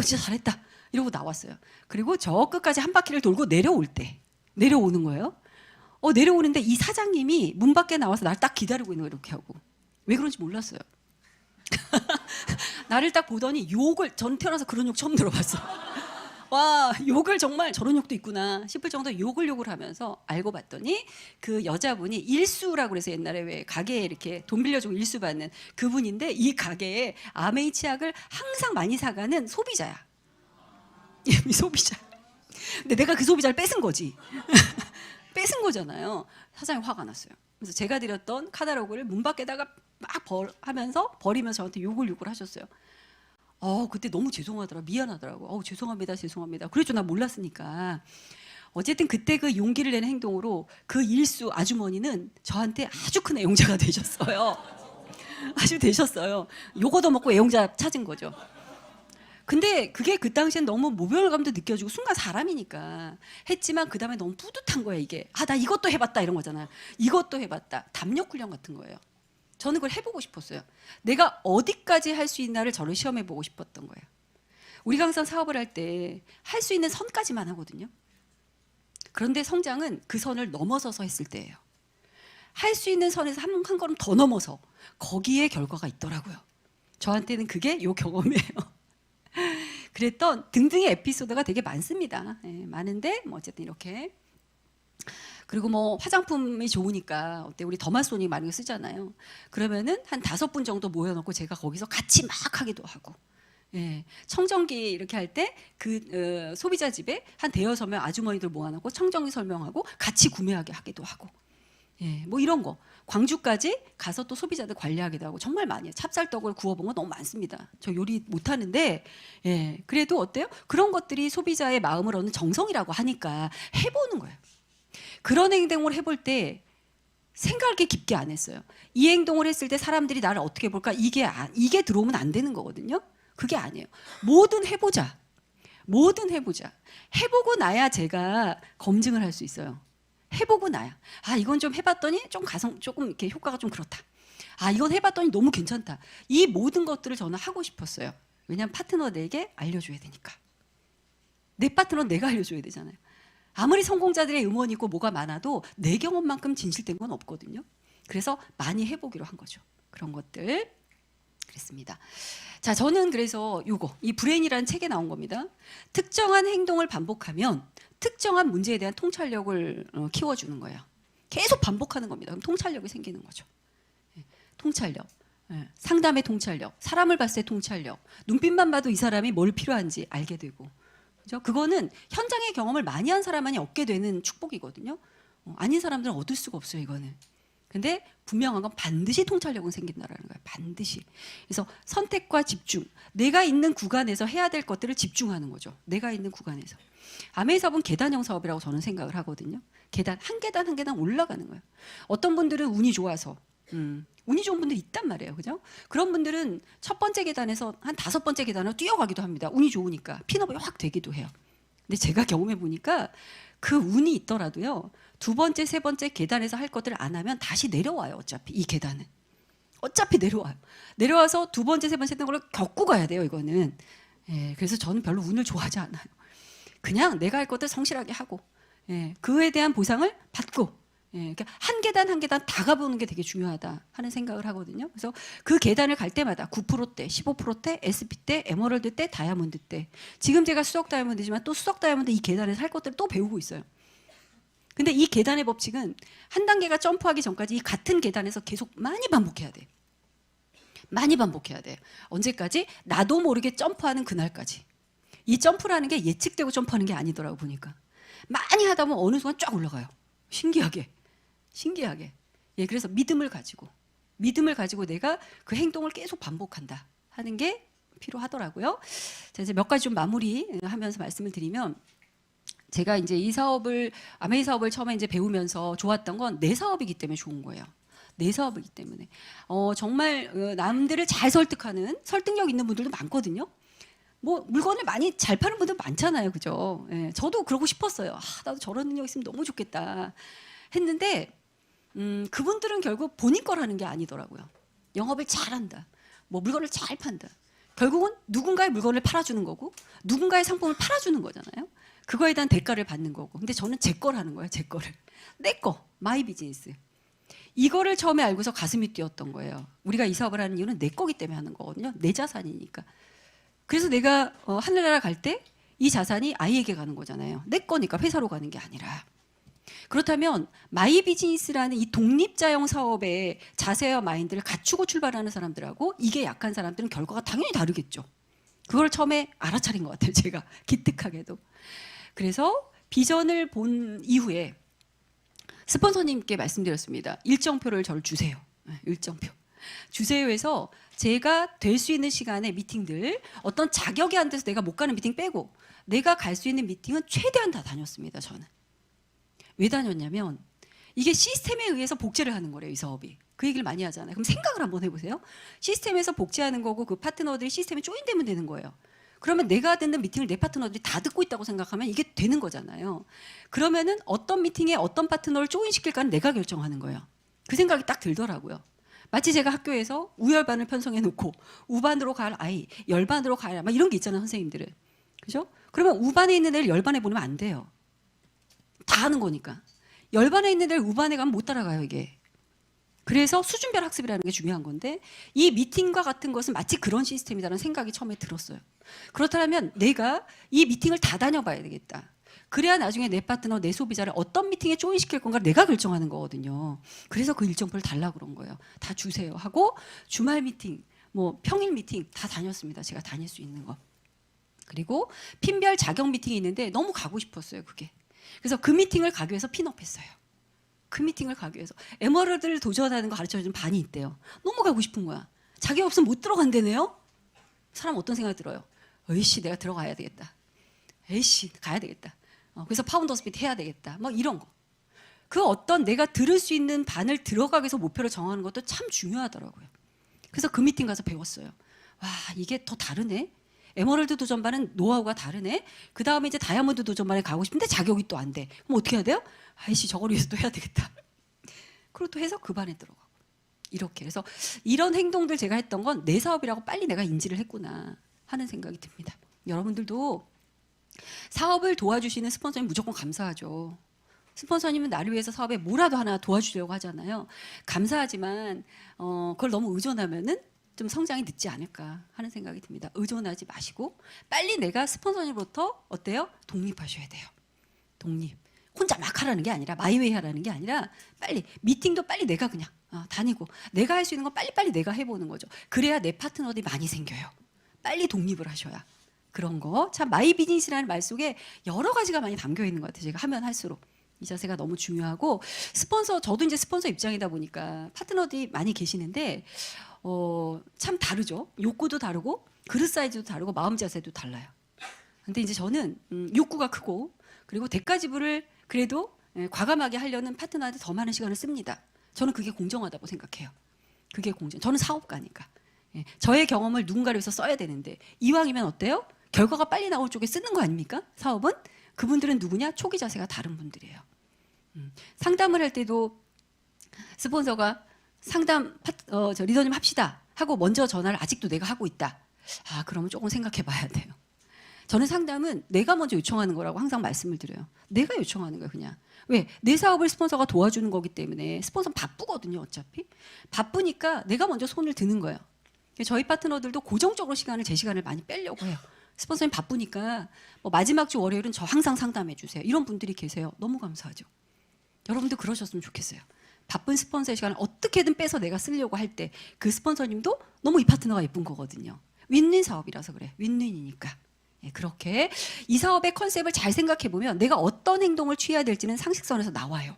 진짜 잘했다. 이러고 나왔어요. 그리고 저 끝까지 한 바퀴를 돌고 내려오는 거예요. 내려오는데 이 사장님이 문 밖에 나와서 날 딱 기다리고 있는 거예요. 이렇게 하고. 왜 그런지 몰랐어요. 나를 딱 보더니 욕을, 전 태어나서 그런 욕 처음 들어봤어. 와, 욕을, 정말 저런 욕도 있구나 싶을 정도로 욕을 하면서 알고 봤더니 그 여자분이 일수라고 그래서 옛날에 왜 가게에 이렇게 돈 빌려주고 일수 받는 그분인데, 이 가게에 아메이 치약을 항상 많이 사가는 소비자야. 소비자. 근데 내가 그 소비자를 뺏은 거지. 뺏은 거잖아요. 사장님 화가 났어요. 그래서 제가 드렸던 카달로그를 문 밖에다가 막 하면서 버리면서 저한테 욕을 하셨어요. 그때 너무 죄송하더라, 미안하더라고. 죄송합니다. 그랬죠, 나 몰랐으니까. 어쨌든 그때 그 용기를 내는 행동으로 그 일수 아주머니는 저한테 아주 큰 애용자가 되셨어요. 아주 되셨어요. 욕 얻어먹고 애용자 찾은 거죠. 근데 그게 그 당시엔 너무 모멸감도 느껴지고, 순간 사람이니까 했지만 그 다음에 너무 뿌듯한 거예요, 이게. 나 이것도 해봤다, 이런 거잖아요. 이것도 해봤다. 담력 훈련 같은 거예요. 저는 그걸 해보고 싶었어요. 내가 어디까지 할 수 있나를 저를 시험해보고 싶었던 거예요. 우리가 항상 사업을 할 때 할 수 있는 선까지만 하거든요. 그런데 성장은 그 선을 넘어서서 했을 때예요. 할 수 있는 선에서 한 걸음 더 넘어서 거기에 결과가 있더라고요. 저한테는 그게 요 경험이에요. 그랬던 등등의 에피소드가 되게 많습니다. 많은데 어쨌든 이렇게. 그리고 화장품이 좋으니까 우리 더마소니 많이 쓰잖아요. 그러면은 한 5분 정도 모여놓고 제가 거기서 같이 막 하기도 하고, 예, 청정기 이렇게 할 때 그 소비자 집에 한 대여섯 명 아주머니들 모아놓고 청정기 설명하고 같이 구매하게 하기도 하고, 예, 뭐 이런 거. 광주까지 가서 또 소비자들 관리하기도 하고 정말 많이 해요. 찹쌀떡을 구워본 거 너무 많습니다. 저 요리 못하는데, 예, 그래도 어때요? 그런 것들이 소비자의 마음을 얻는 정성이라고 하니까 해보는 거예요. 그런 행동을 해볼 때 생각을 깊게 안 했어요. 이 행동을 했을 때 사람들이 나를 어떻게 볼까? 이게 들어오면 안 되는 거거든요. 그게 아니에요. 뭐든 해보자. 뭐든 해보자. 해보고 나야 제가 검증을 할 수 있어요. 해보고 나야. 아, 이건 좀 해봤더니 조금 이렇게 효과가 좀 그렇다. 아, 이건 해봤더니 너무 괜찮다. 이 모든 것들을 저는 하고 싶었어요. 왜냐하면 파트너에게 알려줘야 되니까. 내 파트너는 내가 알려줘야 되잖아요. 아무리 성공자들의 음원이 있고 뭐가 많아도 내 경험만큼 진실된 건 없거든요. 그래서 많이 해보기로 한 거죠. 그런 것들. 그랬습니다. 자, 저는 그래서 이 브레인이라는 책에 나온 겁니다. 특정한 행동을 반복하면 특정한 문제에 대한 통찰력을 키워주는 거예요. 계속 반복하는 겁니다. 그럼 통찰력이 생기는 거죠. 통찰력, 상담의 통찰력, 사람을 봤을 때 통찰력, 눈빛만 봐도 이 사람이 뭘 필요한지 알게 되고, 그죠? 그거는 현장의 경험을 많이 한 사람만이 얻게 되는 축복이거든요. 아닌 사람들은 얻을 수가 없어요, 이거는. 근데 분명한 건 반드시 통찰력은 생긴다라는 거예요. 반드시. 그래서 선택과 집중, 내가 있는 구간에서 해야 될 것들을 집중하는 거죠. 내가 있는 구간에서. 아메이 사업은 계단형 사업이라고 저는 생각을 하거든요. 한 계단 올라가는 거예요. 어떤 분들은 운이 좋아서 운이 좋은 분들이 있단 말이에요. 그죠? 그런 분들은 첫 번째 계단에서 한 5번째 계단으로 뛰어가기도 합니다. 운이 좋으니까 핀업이 확 되기도 해요. 근데 제가 경험해 보니까 그 운이 있더라도요, 2번째, 3번째 계단에서 할 것들을 안 하면 다시 내려와요. 어차피 이 계단은 어차피 내려와요. 내려와서 2번째, 3번째 했던 걸 겪고 가야 돼요. 이거는. 예, 그래서 저는 별로 운을 좋아하지 않아요. 그냥 내가 할 것들 성실하게 하고, 예, 그에 대한 보상을 받고, 예, 그러니까 한 계단 다 가보는 게 되게 중요하다 하는 생각을 하거든요. 그래서 그 계단을 갈 때마다 9%대, 15%대, SP 때, 에머럴드 때, 다이아몬드 때. 지금 제가 수석 다이아몬드지만 또 수석 다이아몬드 이 계단에서 할 것들을 또 배우고 있어요. 근데 이 계단의 법칙은 한 단계가 점프하기 전까지 이 같은 계단에서 계속 많이 반복해야 돼. 많이 반복해야 돼. 언제까지? 나도 모르게 점프하는 그날까지. 이 점프라는 게 예측되고 점프하는 게 아니더라고 보니까. 많이 하다 보면 어느 순간 쫙 올라가요. 신기하게. 예, 그래서 믿음을 가지고 내가 그 행동을 계속 반복한다 하는 게 필요하더라고요. 자, 이제 몇 가지 좀 마무리하면서 말씀을 드리면, 제가 이제 이 사업을, 아메이 사업을 처음에 이제 배우면서 좋았던 건 내 사업이기 때문에 좋은 거예요. 내 사업이기 때문에. 정말 남들을 잘 설득하는 설득력 있는 분들도 많거든요. 뭐 물건을 많이 잘 파는 분들 많잖아요, 그죠? 예, 저도 그러고 싶었어요. 아, 나도 저런 능력 있으면 너무 좋겠다 했는데, 그분들은 결국 본인 거라는 게 아니더라고요. 영업을 잘한다, 뭐 물건을 잘 판다. 결국은 누군가의 물건을 팔아주는 거고, 누군가의 상품을 팔아주는 거잖아요. 그거에 대한 대가를 받는 거고. 근데 저는 제 거라는 거예요, 제 거를. 내 거, 마이 비즈니스. 이거를 처음에 알고서 가슴이 뛰었던 거예요. 우리가 이 사업을 하는 이유는 내 거기 때문에 하는 거거든요. 내 자산이니까. 그래서 내가 하늘나라 갈 때 이 자산이 아이에게 가는 거잖아요. 내 거니까 회사로 가는 게 아니라. 그렇다면 마이 비즈니스라는 이 독립자형 사업의 자세와 마인드를 갖추고 출발하는 사람들하고 이게 약한 사람들은 결과가 당연히 다르겠죠. 그걸 처음에 알아차린 것 같아요. 제가 기특하게도. 그래서 비전을 본 이후에 스폰서님께 말씀드렸습니다. 일정표를 저를 주세요. 일정표. 주세요 해서 제가 될 수 있는 시간에 미팅들, 어떤 자격이 안 돼서 내가 못 가는 미팅 빼고 내가 갈 수 있는 미팅은 최대한 다 다녔습니다. 저는. 왜 다녔냐면 이게 시스템에 의해서 복제를 하는 거래요. 이 사업이. 그 얘기를 많이 하잖아요. 그럼 생각을 한번 해보세요. 시스템에서 복제하는 거고 그 파트너들이 시스템에 조인되면 되는 거예요. 그러면 내가 듣는 미팅을 내 파트너들이 다 듣고 있다고 생각하면 이게 되는 거잖아요. 그러면은 어떤 미팅에 어떤 파트너를 조인시킬까는 내가 결정하는 거예요. 그 생각이 딱 들더라고요. 마치 제가 학교에서 우열반을 편성해 놓고 우반으로 갈 아이, 열반으로 갈 아이, 막 이런 게 있잖아요, 선생님들은. 그죠? 그러면 우반에 있는 애를 열반에 보내면 안 돼요. 다 하는 거니까. 열반에 있는 애를 우반에 가면 못 따라가요, 이게. 그래서 수준별 학습이라는 게 중요한 건데, 이 미팅과 같은 것은 마치 그런 시스템이라는 생각이 처음에 들었어요. 그렇다면 내가 이 미팅을 다 다녀봐야 되겠다. 그래야 나중에 내 파트너, 내 소비자를 어떤 미팅에 조인시킬 건가 내가 결정하는 거거든요. 그래서 그 일정표를 달라고 그런 거예요. 다 주세요 하고 주말 미팅, 뭐 평일 미팅 다 다녔습니다. 제가 다닐 수 있는 거. 그리고 팀별 자격 미팅이 있는데 너무 가고 싶었어요. 그게. 그래서 그 미팅을 가기 위해서 핀업했어요. 그 미팅을 가기 위해서 에머러드를 도전하는 거 가르쳐주는 반이 있대요. 너무 가고 싶은 거야. 자격 없으면 못 들어간다네요. 사람 어떤 생각 들어요? 에이씨 내가 들어가야 되겠다. 에이씨 가야 되겠다. 그래서 파운더스 미팅 해야 되겠다. 뭐 이런 거. 그 어떤 내가 들을 수 있는 반을 들어가기 위해서 목표를 정하는 것도 참 중요하더라고요. 그래서 그 미팅 가서 배웠어요. 와 이게 더 다르네. 에머럴드 도전반은 노하우가 다르네. 그 다음에 이제 다이아몬드 도전반에 가고 싶은데 자격이 또 안 돼. 그럼 어떻게 해야 돼요? 아이씨 저걸 위해서 또 해야 되겠다. 그리고 또 해서 그 반에 들어가고 이렇게. 그래서 이런 행동들 제가 했던 건 내 사업이라고 빨리 내가 인지를 했구나 하는 생각이 듭니다. 여러분들도 사업을 도와주시는 스폰서님 무조건 감사하죠. 스폰서님은 나를 위해서 사업에 뭐라도 하나 도와주려고 하잖아요. 감사하지만 그걸 너무 의존하면은 좀 성장이 늦지 않을까 하는 생각이 듭니다. 의존하지 마시고 빨리 내가 스폰서님으로부터 어때요? 독립하셔야 돼요. 독립. 혼자 막 하라는 게 아니라 마이웨이 하라는 게 아니라 빨리 미팅도 빨리 내가 그냥 다니고 내가 할 수 있는 건 빨리빨리 내가 해보는 거죠. 그래야 내 파트너들이 많이 생겨요. 빨리 독립을 하셔야. 그런 거. 참 마이 비즈니스라는 말 속에 여러 가지가 많이 담겨 있는 것 같아요. 제가 하면 할수록. 이 자세가 너무 중요하고 스폰서 저도 이제 스폰서 입장이다 보니까 파트너들이 많이 계시는데 참 다르죠. 욕구도 다르고 그릇 사이즈도 다르고 마음 자세도 달라요. 근데 이제 저는 욕구가 크고 그리고 대가 지불을 그래도 과감하게 하려는 파트너한테 더 많은 시간을 씁니다. 저는 그게 공정하다고 생각해요. 그게 공정. 저는 사업가니까. 저의 경험을 누군가를 위해서 써야 되는데 이왕이면 어때요? 결과가 빨리 나올 쪽에 쓰는 거 아닙니까? 사업은? 그분들은 누구냐? 초기 자세가 다른 분들이에요. 상담을 할 때도 스폰서가 상담 저 리더님 합시다 하고 먼저 전화를 아직도 내가 하고 있다. 그러면 조금 생각해 봐야 돼요. 저는 상담은 내가 먼저 요청하는 거라고 항상 말씀을 드려요. 내가 요청하는 거예요, 그냥. 왜? 내 사업을 스폰서가 도와주는 거기 때문에 스폰서는 바쁘거든요, 어차피. 바쁘니까 내가 먼저 손을 드는 거예요. 저희 파트너들도 고정적으로 제 시간을 많이 빼려고 해요. 스폰서님 바쁘니까 마지막 주 월요일은 저 항상 상담해 주세요. 이런 분들이 계세요. 너무 감사하죠. 여러분도 그러셨으면 좋겠어요. 바쁜 스폰서의 시간을 어떻게든 빼서 내가 쓰려고 할 때 그 스폰서님도 너무 이 파트너가 예쁜 거거든요. 윈윈 사업이라서 그래. 윈윈이니까. 그렇게 이 사업의 컨셉을 잘 생각해 보면 내가 어떤 행동을 취해야 될지는 상식선에서 나와요.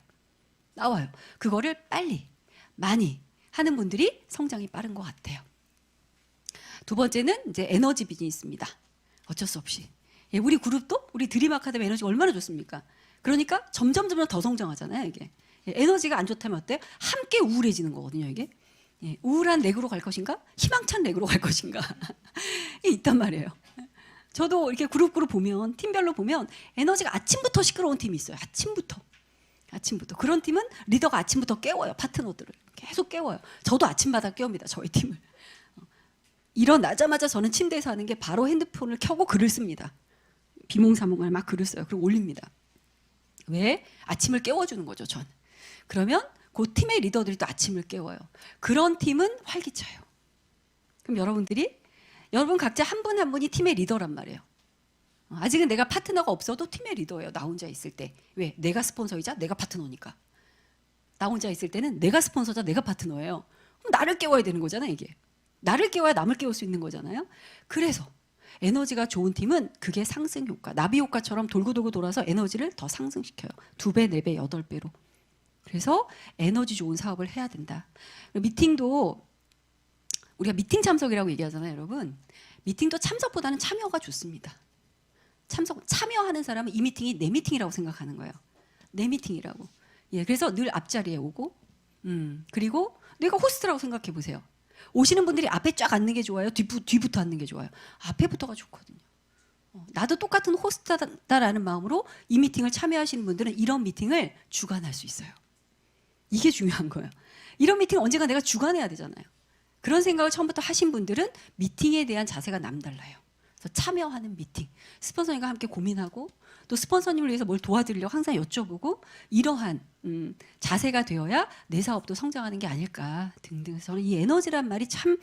그거를 빨리, 많이 하는 분들이 성장이 빠른 것 같아요. 두 번째는 이제 에너지 비즈니스입니다. 어쩔 수 없이. 우리 그룹도 우리 드림 아카데미 에너지가 얼마나 좋습니까? 그러니까 점점 더 성장하잖아요, 이게. 에너지가 안 좋다면 어때요? 함께 우울해지는 거거든요, 이게. 우울한 렉으로 갈 것인가? 희망찬 렉으로 갈 것인가? 이게 있단 말이에요. 저도 이렇게 그룹 보면, 팀별로 보면 에너지가 아침부터 시끄러운 팀이 있어요. 아침부터. 그런 팀은 리더가 아침부터 깨워요, 파트너들을. 계속 깨워요. 저도 아침마다 깨웁니다, 저희 팀을. 일어나자마자 저는 침대에서 하는 게 바로 핸드폰을 켜고 글을 씁니다. 비몽사몽을 막 글을 써요. 그리고 올립니다. 왜? 아침을 깨워주는 거죠, 전. 그러면 그 팀의 리더들이 또 아침을 깨워요. 그런 팀은 활기차요. 그럼 여러분 각자 한 분 한 분이 팀의 리더란 말이에요. 아직은 내가 파트너가 없어도 팀의 리더예요. 나 혼자 있을 때. 왜? 내가 스폰서이자 내가 파트너니까. 나 혼자 있을 때는 내가 스폰서자 내가 파트너예요. 그럼 나를 깨워야 되는 거잖아요, 이게. 나를 깨워야 남을 깨울 수 있는 거잖아요. 그래서 에너지가 좋은 팀은 그게 상승 효과, 나비 효과처럼 돌고 돌아서 에너지를 더 상승시켜요. 2배, 4배, 8배로. 그래서 에너지 좋은 사업을 해야 된다. 미팅도 우리가 미팅 참석이라고 얘기하잖아요, 여러분. 미팅도 참석보다는 참여가 좋습니다. 참여하는 사람은 이 미팅이 내 미팅이라고 생각하는 거예요. 내 미팅이라고. 그래서 늘 앞자리에 오고, 그리고 내가 호스트라고 생각해 보세요. 오시는 분들이 앞에 쫙 앉는 게 좋아요? 뒤부터 앉는 게 좋아요? 앞에부터가 좋거든요. 나도 똑같은 호스트다라는 마음으로 이 미팅을 참여하시는 분들은 이런 미팅을 주관할 수 있어요. 이게 중요한 거예요. 이런 미팅 언젠가 내가 주관해야 되잖아요. 그런 생각을 처음부터 하신 분들은 미팅에 대한 자세가 남달라요. 그래서 참여하는 미팅, 스폰서님과 함께 고민하고 또 스폰서님을 위해서 뭘 도와드리려고 항상 여쭤보고 이러한 자세가 되어야 내 사업도 성장하는 게 아닐까 등등. 저는 이 에너지란 말이 참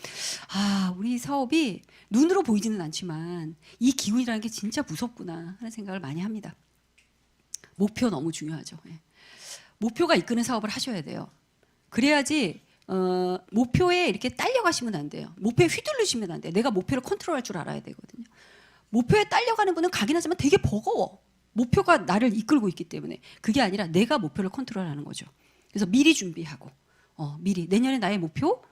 우리 사업이 눈으로 보이지는 않지만 이 기운이라는 게 진짜 무섭구나 하는 생각을 많이 합니다. 목표 너무 중요하죠. 목표가 이끄는 사업을 하셔야 돼요. 그래야지 목표에 이렇게 딸려가시면 안 돼요. 목표에 휘둘르시면 안 돼요. 내가 목표를 컨트롤할 줄 알아야 되거든요. 목표에 딸려가는 분은 가긴 하지만 되게 버거워. 목표가 나를 이끌고 있기 때문에. 그게 아니라 내가 목표를 컨트롤하는 거죠. 그래서 미리 준비하고 미리 내년에 나의 목표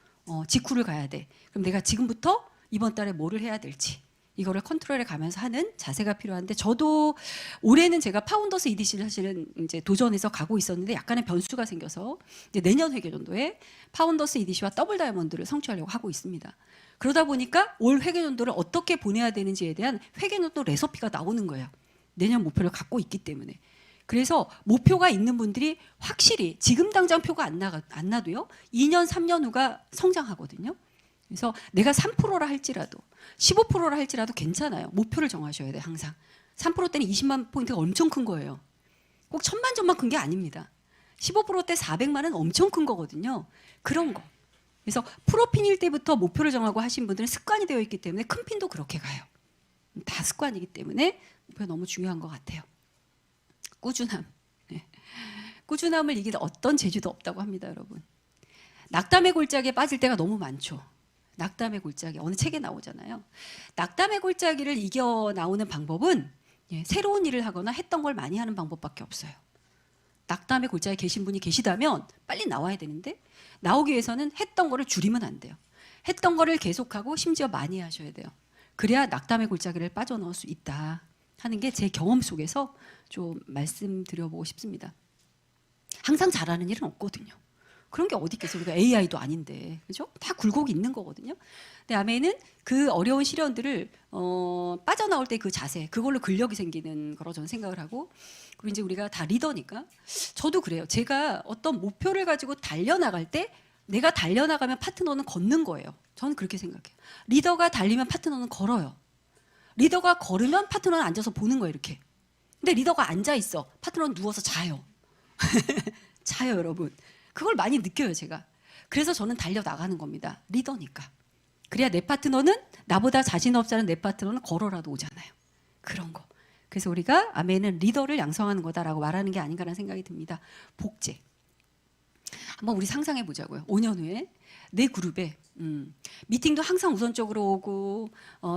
직후를 가야 돼. 그럼 내가 지금부터 이번 달에 뭐를 해야 될지 이거를 컨트롤해 가면서 하는 자세가 필요한데, 저도 올해는 제가 파운더스 EDC를 사실은 이제 도전해서 가고 있었는데 약간의 변수가 생겨서 이제 내년 회계연도에 파운더스 EDC와 더블 다이아몬드를 성취하려고 하고 있습니다. 그러다 보니까 올 회계연도를 어떻게 보내야 되는지에 대한 회계연도 레시피가 나오는 거예요. 내년 목표를 갖고 있기 때문에. 그래서 목표가 있는 분들이 확실히 지금 당장 표가 안 나도요 2년 3년 후가 성장하거든요. 그래서 내가 3%라 할지라도 15%라 할지라도 괜찮아요. 목표를 정하셔야 돼요. 항상 3%대는 20만 포인트가 엄청 큰 거예요. 꼭 1000만 점만 큰 게 아닙니다. 15%대 400만은 엄청 큰 거거든요. 그런 거. 그래서 프로핀일 때부터 목표를 정하고 하신 분들은 습관이 되어 있기 때문에 큰 핀도 그렇게 가요. 다 습관이기 때문에 목표 너무 중요한 것 같아요. 꾸준함. 네. 꾸준함을 이기는 어떤 재주도 없다고 합니다, 여러분. 낙담의 골짜기에 빠질 때가 너무 많죠. 낙담의 골짜기 어느 책에 나오잖아요. 낙담의 골짜기를 이겨 나오는 방법은 새로운 일을 하거나 했던 걸 많이 하는 방법밖에 없어요. 낙담의 골짜기에 계신 분이 계시다면 빨리 나와야 되는데, 나오기 위해서는 했던 거를 줄이면 안 돼요. 했던 거를 계속하고 심지어 많이 하셔야 돼요. 그래야 낙담의 골짜기를 빠져나올 수 있다 하는 게 제 경험 속에서 좀 말씀드려보고 싶습니다. 항상 잘하는 일은 없거든요. 그런 게 어디 있겠어요. 우리가 AI도 아닌데, 그죠? 다 굴곡이 있는 거거든요. 근데 아메는 그 어려운 시련들을 빠져나올 때 그 자세, 그걸로 근력이 생기는 거로 저는 생각을 하고, 그리고 이제 우리가 다 리더니까 저도 그래요. 제가 어떤 목표를 가지고 달려나갈 때 내가 달려나가면 파트너는 걷는 거예요. 저는 그렇게 생각해요. 리더가 달리면 파트너는 걸어요. 리더가 걸으면 파트너는 앉아서 보는 거예요, 이렇게. 근데 리더가 앉아 있어. 파트너는 누워서 자요. 자요, 여러분. 그걸 많이 느껴요, 제가. 그래서 저는 달려나가는 겁니다. 리더니까. 그래야 내 파트너는, 나보다 자신 없지 않은 내 파트너는 걸어라도 오잖아요. 그런 거. 그래서 우리가 아멘은 리더를 양성하는 거다라고 말하는 게 아닌가라는 생각이 듭니다. 복제. 한번 우리 상상해 보자고요. 5년 후에 내 그룹에 미팅도 항상 우선적으로 오고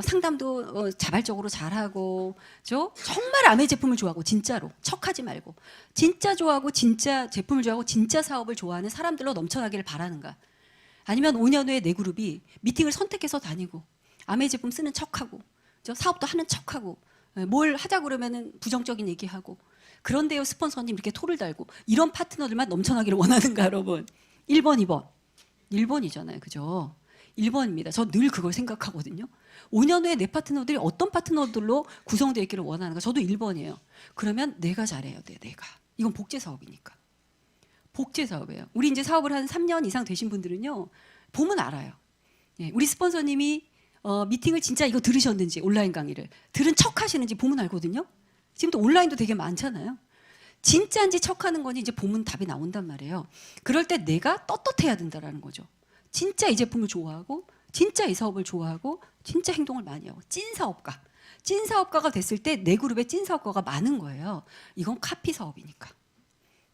상담도 자발적으로 잘하고, 정말 아메 제품을 좋아하고, 진짜로 척하지 말고 진짜 좋아하고 진짜 제품을 좋아하고 진짜 사업을 좋아하는 사람들로 넘쳐나기를 바라는가? 아니면 5년 후에 내 그룹이 미팅을 선택해서 다니고 아메 제품 쓰는 척하고 사업도 하는 척하고 뭘 하자 그러면은 부정적인 얘기하고, 그런데요 스폰서님 이렇게 토를 달고 이런 파트너들만 넘쳐나기를 원하는가, 여러분? 1번 2번 1번이잖아요. 그죠? 1번입니다. 저 늘 그걸 생각하거든요. 5년 후에 내 파트너들이 어떤 파트너들로 구성되어 있기를 원하는가? 저도 1번이에요. 그러면 내가 잘해야 돼, 내가. 이건 복제 사업이니까. 복제 사업이에요. 우리 이제 사업을 한 3년 이상 되신 분들은요, 보면 알아요. 우리 스폰서님이 미팅을 진짜 이거 들으셨는지, 온라인 강의를 들은 척 하시는지 보면 알거든요. 지금 또 온라인도 되게 많잖아요. 진짜인지 척하는 건지 이제 보면 답이 나온단 말이에요. 그럴 때 내가 떳떳해야 된다라는 거죠. 진짜 이 제품을 좋아하고, 진짜 이 사업을 좋아하고, 진짜 행동을 많이 하고, 찐 사업가. 찐 사업가가 됐을 때 내 그룹에 찐 사업가가 많은 거예요. 이건 카피 사업이니까.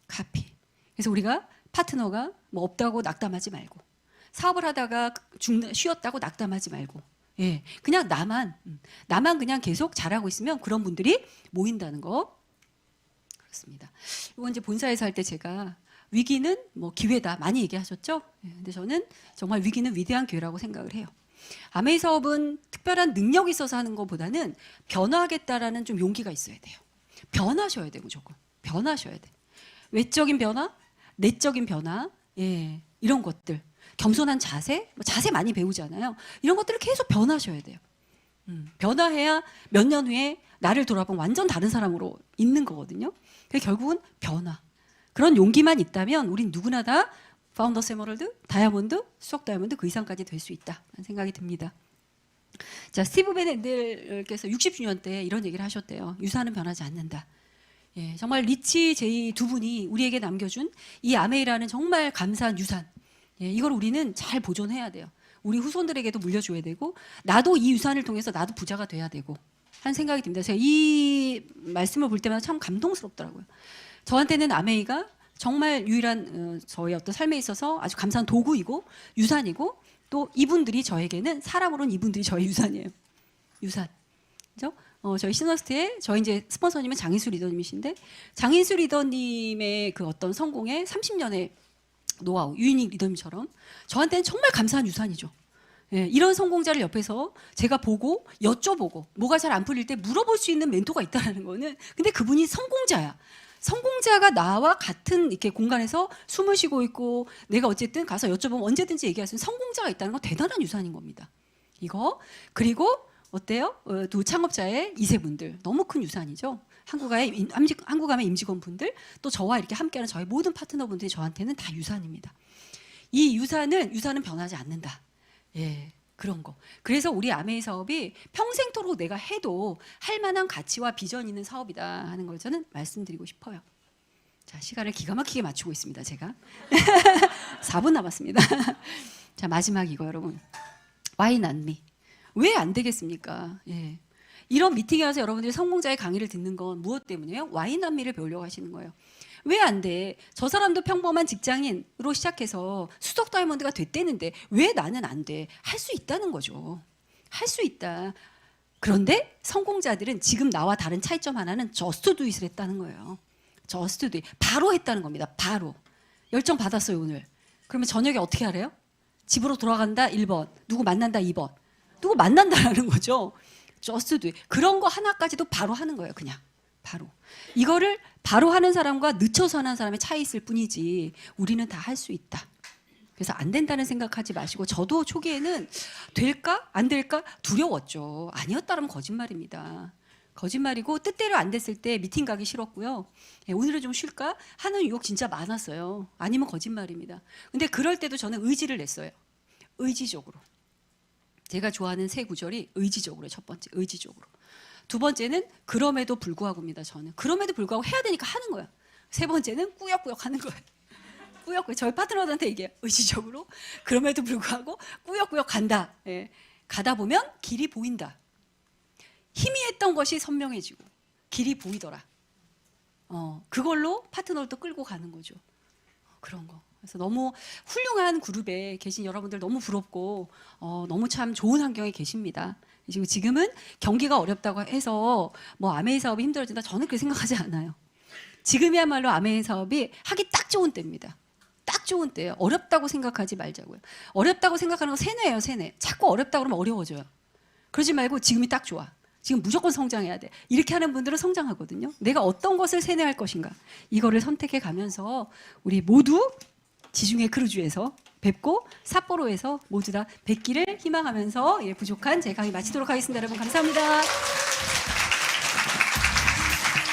카피. 그래서 우리가 파트너가 뭐 없다고 낙담하지 말고, 사업을 하다가 쉬었다고 낙담하지 말고, 그냥 나만 그냥 계속 잘하고 있으면 그런 분들이 모인다는 거. 그렇습니다. 이건 이제 본사에서 할 때 제가 위기는 뭐 기회다 많이 얘기하셨죠? 근데 저는 정말 위기는 위대한 기회라고 생각을 해요. 아메이 사업은 특별한 능력이 있어서 하는 것보다는 변화하겠다라는 좀 용기가 있어야 돼요. 변하셔야 돼요, 무조건. 변하셔야 돼. 외적인 변화, 내적인 변화, 이런 것들. 겸손한 자세, 자세 많이 배우잖아요. 이런 것들을 계속 변하셔야 돼요. 변화해야 몇 년 후에 나를 돌아보면 완전 다른 사람으로 있는 거거든요. 그래서 결국은 변화. 그런 용기만 있다면 우린 누구나 다 파운더스 에머럴드, 다이아몬드, 수석 다이아몬드 그 이상까지 될 수 있다는 생각이 듭니다. 자, 스티브 베넨델께서 60주년 때 이런 얘기를 하셨대요. 유산은 변하지 않는다. 정말 리치 제이 두 분이 우리에게 남겨준 이 아메이라는 정말 감사한 유산. 이걸 우리는 잘 보존해야 돼요. 우리 후손들에게도 물려줘야 되고, 나도 이 유산을 통해서 나도 부자가 돼야 되고 하는 생각이 듭니다. 제가 이 말씀을 볼 때마다 참 감동스럽더라고요. 저한테는 아메이가 정말 유일한 저희 어떤 삶에 있어서 아주 감사한 도구이고 유산이고 또 이분들이 저에게는 사람으로는 이분들이 저의 유산이에요. 유산. 그죠? 저희 시너스트에 저희 이제 스폰서님은 장인수 리더님이신데 장인수 리더님의 그 어떤 성공의 30년의 노하우, 유인익 리더님처럼 저한테는 정말 감사한 유산이죠. 예, 이런 성공자를 옆에서 제가 보고 여쭤보고 뭐가 잘 안 풀릴 때 물어볼 수 있는 멘토가 있다는 거는 근데 그분이 성공자야. 성공자가 나와 같은 이렇게 공간에서 숨을 쉬고 있고 내가 어쨌든 가서 여쭤보면 언제든지 얘기할 수 있는 성공자가 있다는 건 대단한 유산인 겁니다. 이거 그리고 어때요? 두 창업자의 2세분들 너무 큰 유산이죠. 한국암의 임직원분들 또 저와 이렇게 함께하는 저희 모든 파트너분들이 저한테는 다 유산입니다. 이 유산은 변하지 않는다. 예, 그런 거. 그래서 우리 아메이 사업이 평생토록 내가 해도 할 만한 가치와 비전 있는 사업이다 하는 걸 저는 말씀드리고 싶어요. 자, 시간을 기가 막히게 맞추고 있습니다. 제가 4분 남았습니다. 자, 마지막 이거 여러분. Why not me? 왜 안 되겠습니까? 예. 이런 미팅에 와서 여러분들이 성공자의 강의를 듣는 건 무엇 때문이에요? Why not me를 배우려고 하시는 거예요. 왜 안 돼? 저 사람도 평범한 직장인으로 시작해서 수석 다이아몬드가 됐대는데 왜 나는 안 돼? 할 수 있다는 거죠. 할 수 있다. 그런데 성공자들은 지금 나와 다른 차이점 하나는 just do it을 했다는 거예요. just do it. 바로 했다는 겁니다. 바로. 열정 받았어요, 오늘. 그러면 저녁에 어떻게 하래요? 집으로 돌아간다 1번. 누구 만난다 2번. 누구 만난다라는 거죠. just do it. 그런 거 하나까지도 바로 하는 거예요, 그냥. 바로. 이거를 바로 하는 사람과 늦춰서 하는 사람의 차이 있을 뿐이지 우리는 다 할 수 있다. 그래서 안 된다는 생각하지 마시고 저도 초기에는 될까? 안 될까? 두려웠죠. 아니었다면 거짓말입니다. 거짓말이고 뜻대로 안 됐을 때 미팅 가기 싫었고요. 예, 오늘은 좀 쉴까? 하는 유혹 진짜 많았어요. 아니면 거짓말입니다. 근데 그럴 때도 저는 의지를 냈어요. 의지적으로. 제가 좋아하는 세 구절이 의지적으로 첫 번째, 의지적으로. 두 번째는 그럼에도 불구하고입니다. 저는 그럼에도 불구하고 해야 되니까 하는 거야. 세 번째는 꾸역꾸역 하는 거예요. 꾸역꾸역. 저희 파트너들한테 얘기해요. 의지적으로 그럼에도 불구하고 꾸역꾸역 간다. 예. 가다 보면 길이 보인다. 희미했던 것이 선명해지고 길이 보이더라. 그걸로 파트너를 또 끌고 가는 거죠. 그런 거. 그래서 너무 훌륭한 그룹에 계신 여러분들 너무 부럽고 너무 참 좋은 환경에 계십니다. 지금은 경기가 어렵다고 해서 뭐 아메이 사업이 힘들어진다. 저는 그렇게 생각하지 않아요. 지금이야말로 아메이 사업이 하기 딱 좋은 때입니다. 딱 좋은 때예요. 어렵다고 생각하지 말자고요. 어렵다고 생각하는 건 세뇌예요, 세뇌. 자꾸 어렵다고 그러면 어려워져요. 그러지 말고 지금이 딱 좋아. 지금 무조건 성장해야 돼. 이렇게 하는 분들은 성장하거든요. 내가 어떤 것을 세뇌할 것인가. 이거를 선택해 가면서 우리 모두 지중해 크루즈에서 뵙고 삿포로에서 모두 다 뵙기를 희망하면서 부족한 제 강의 마치도록 하겠습니다. 여러분 감사합니다.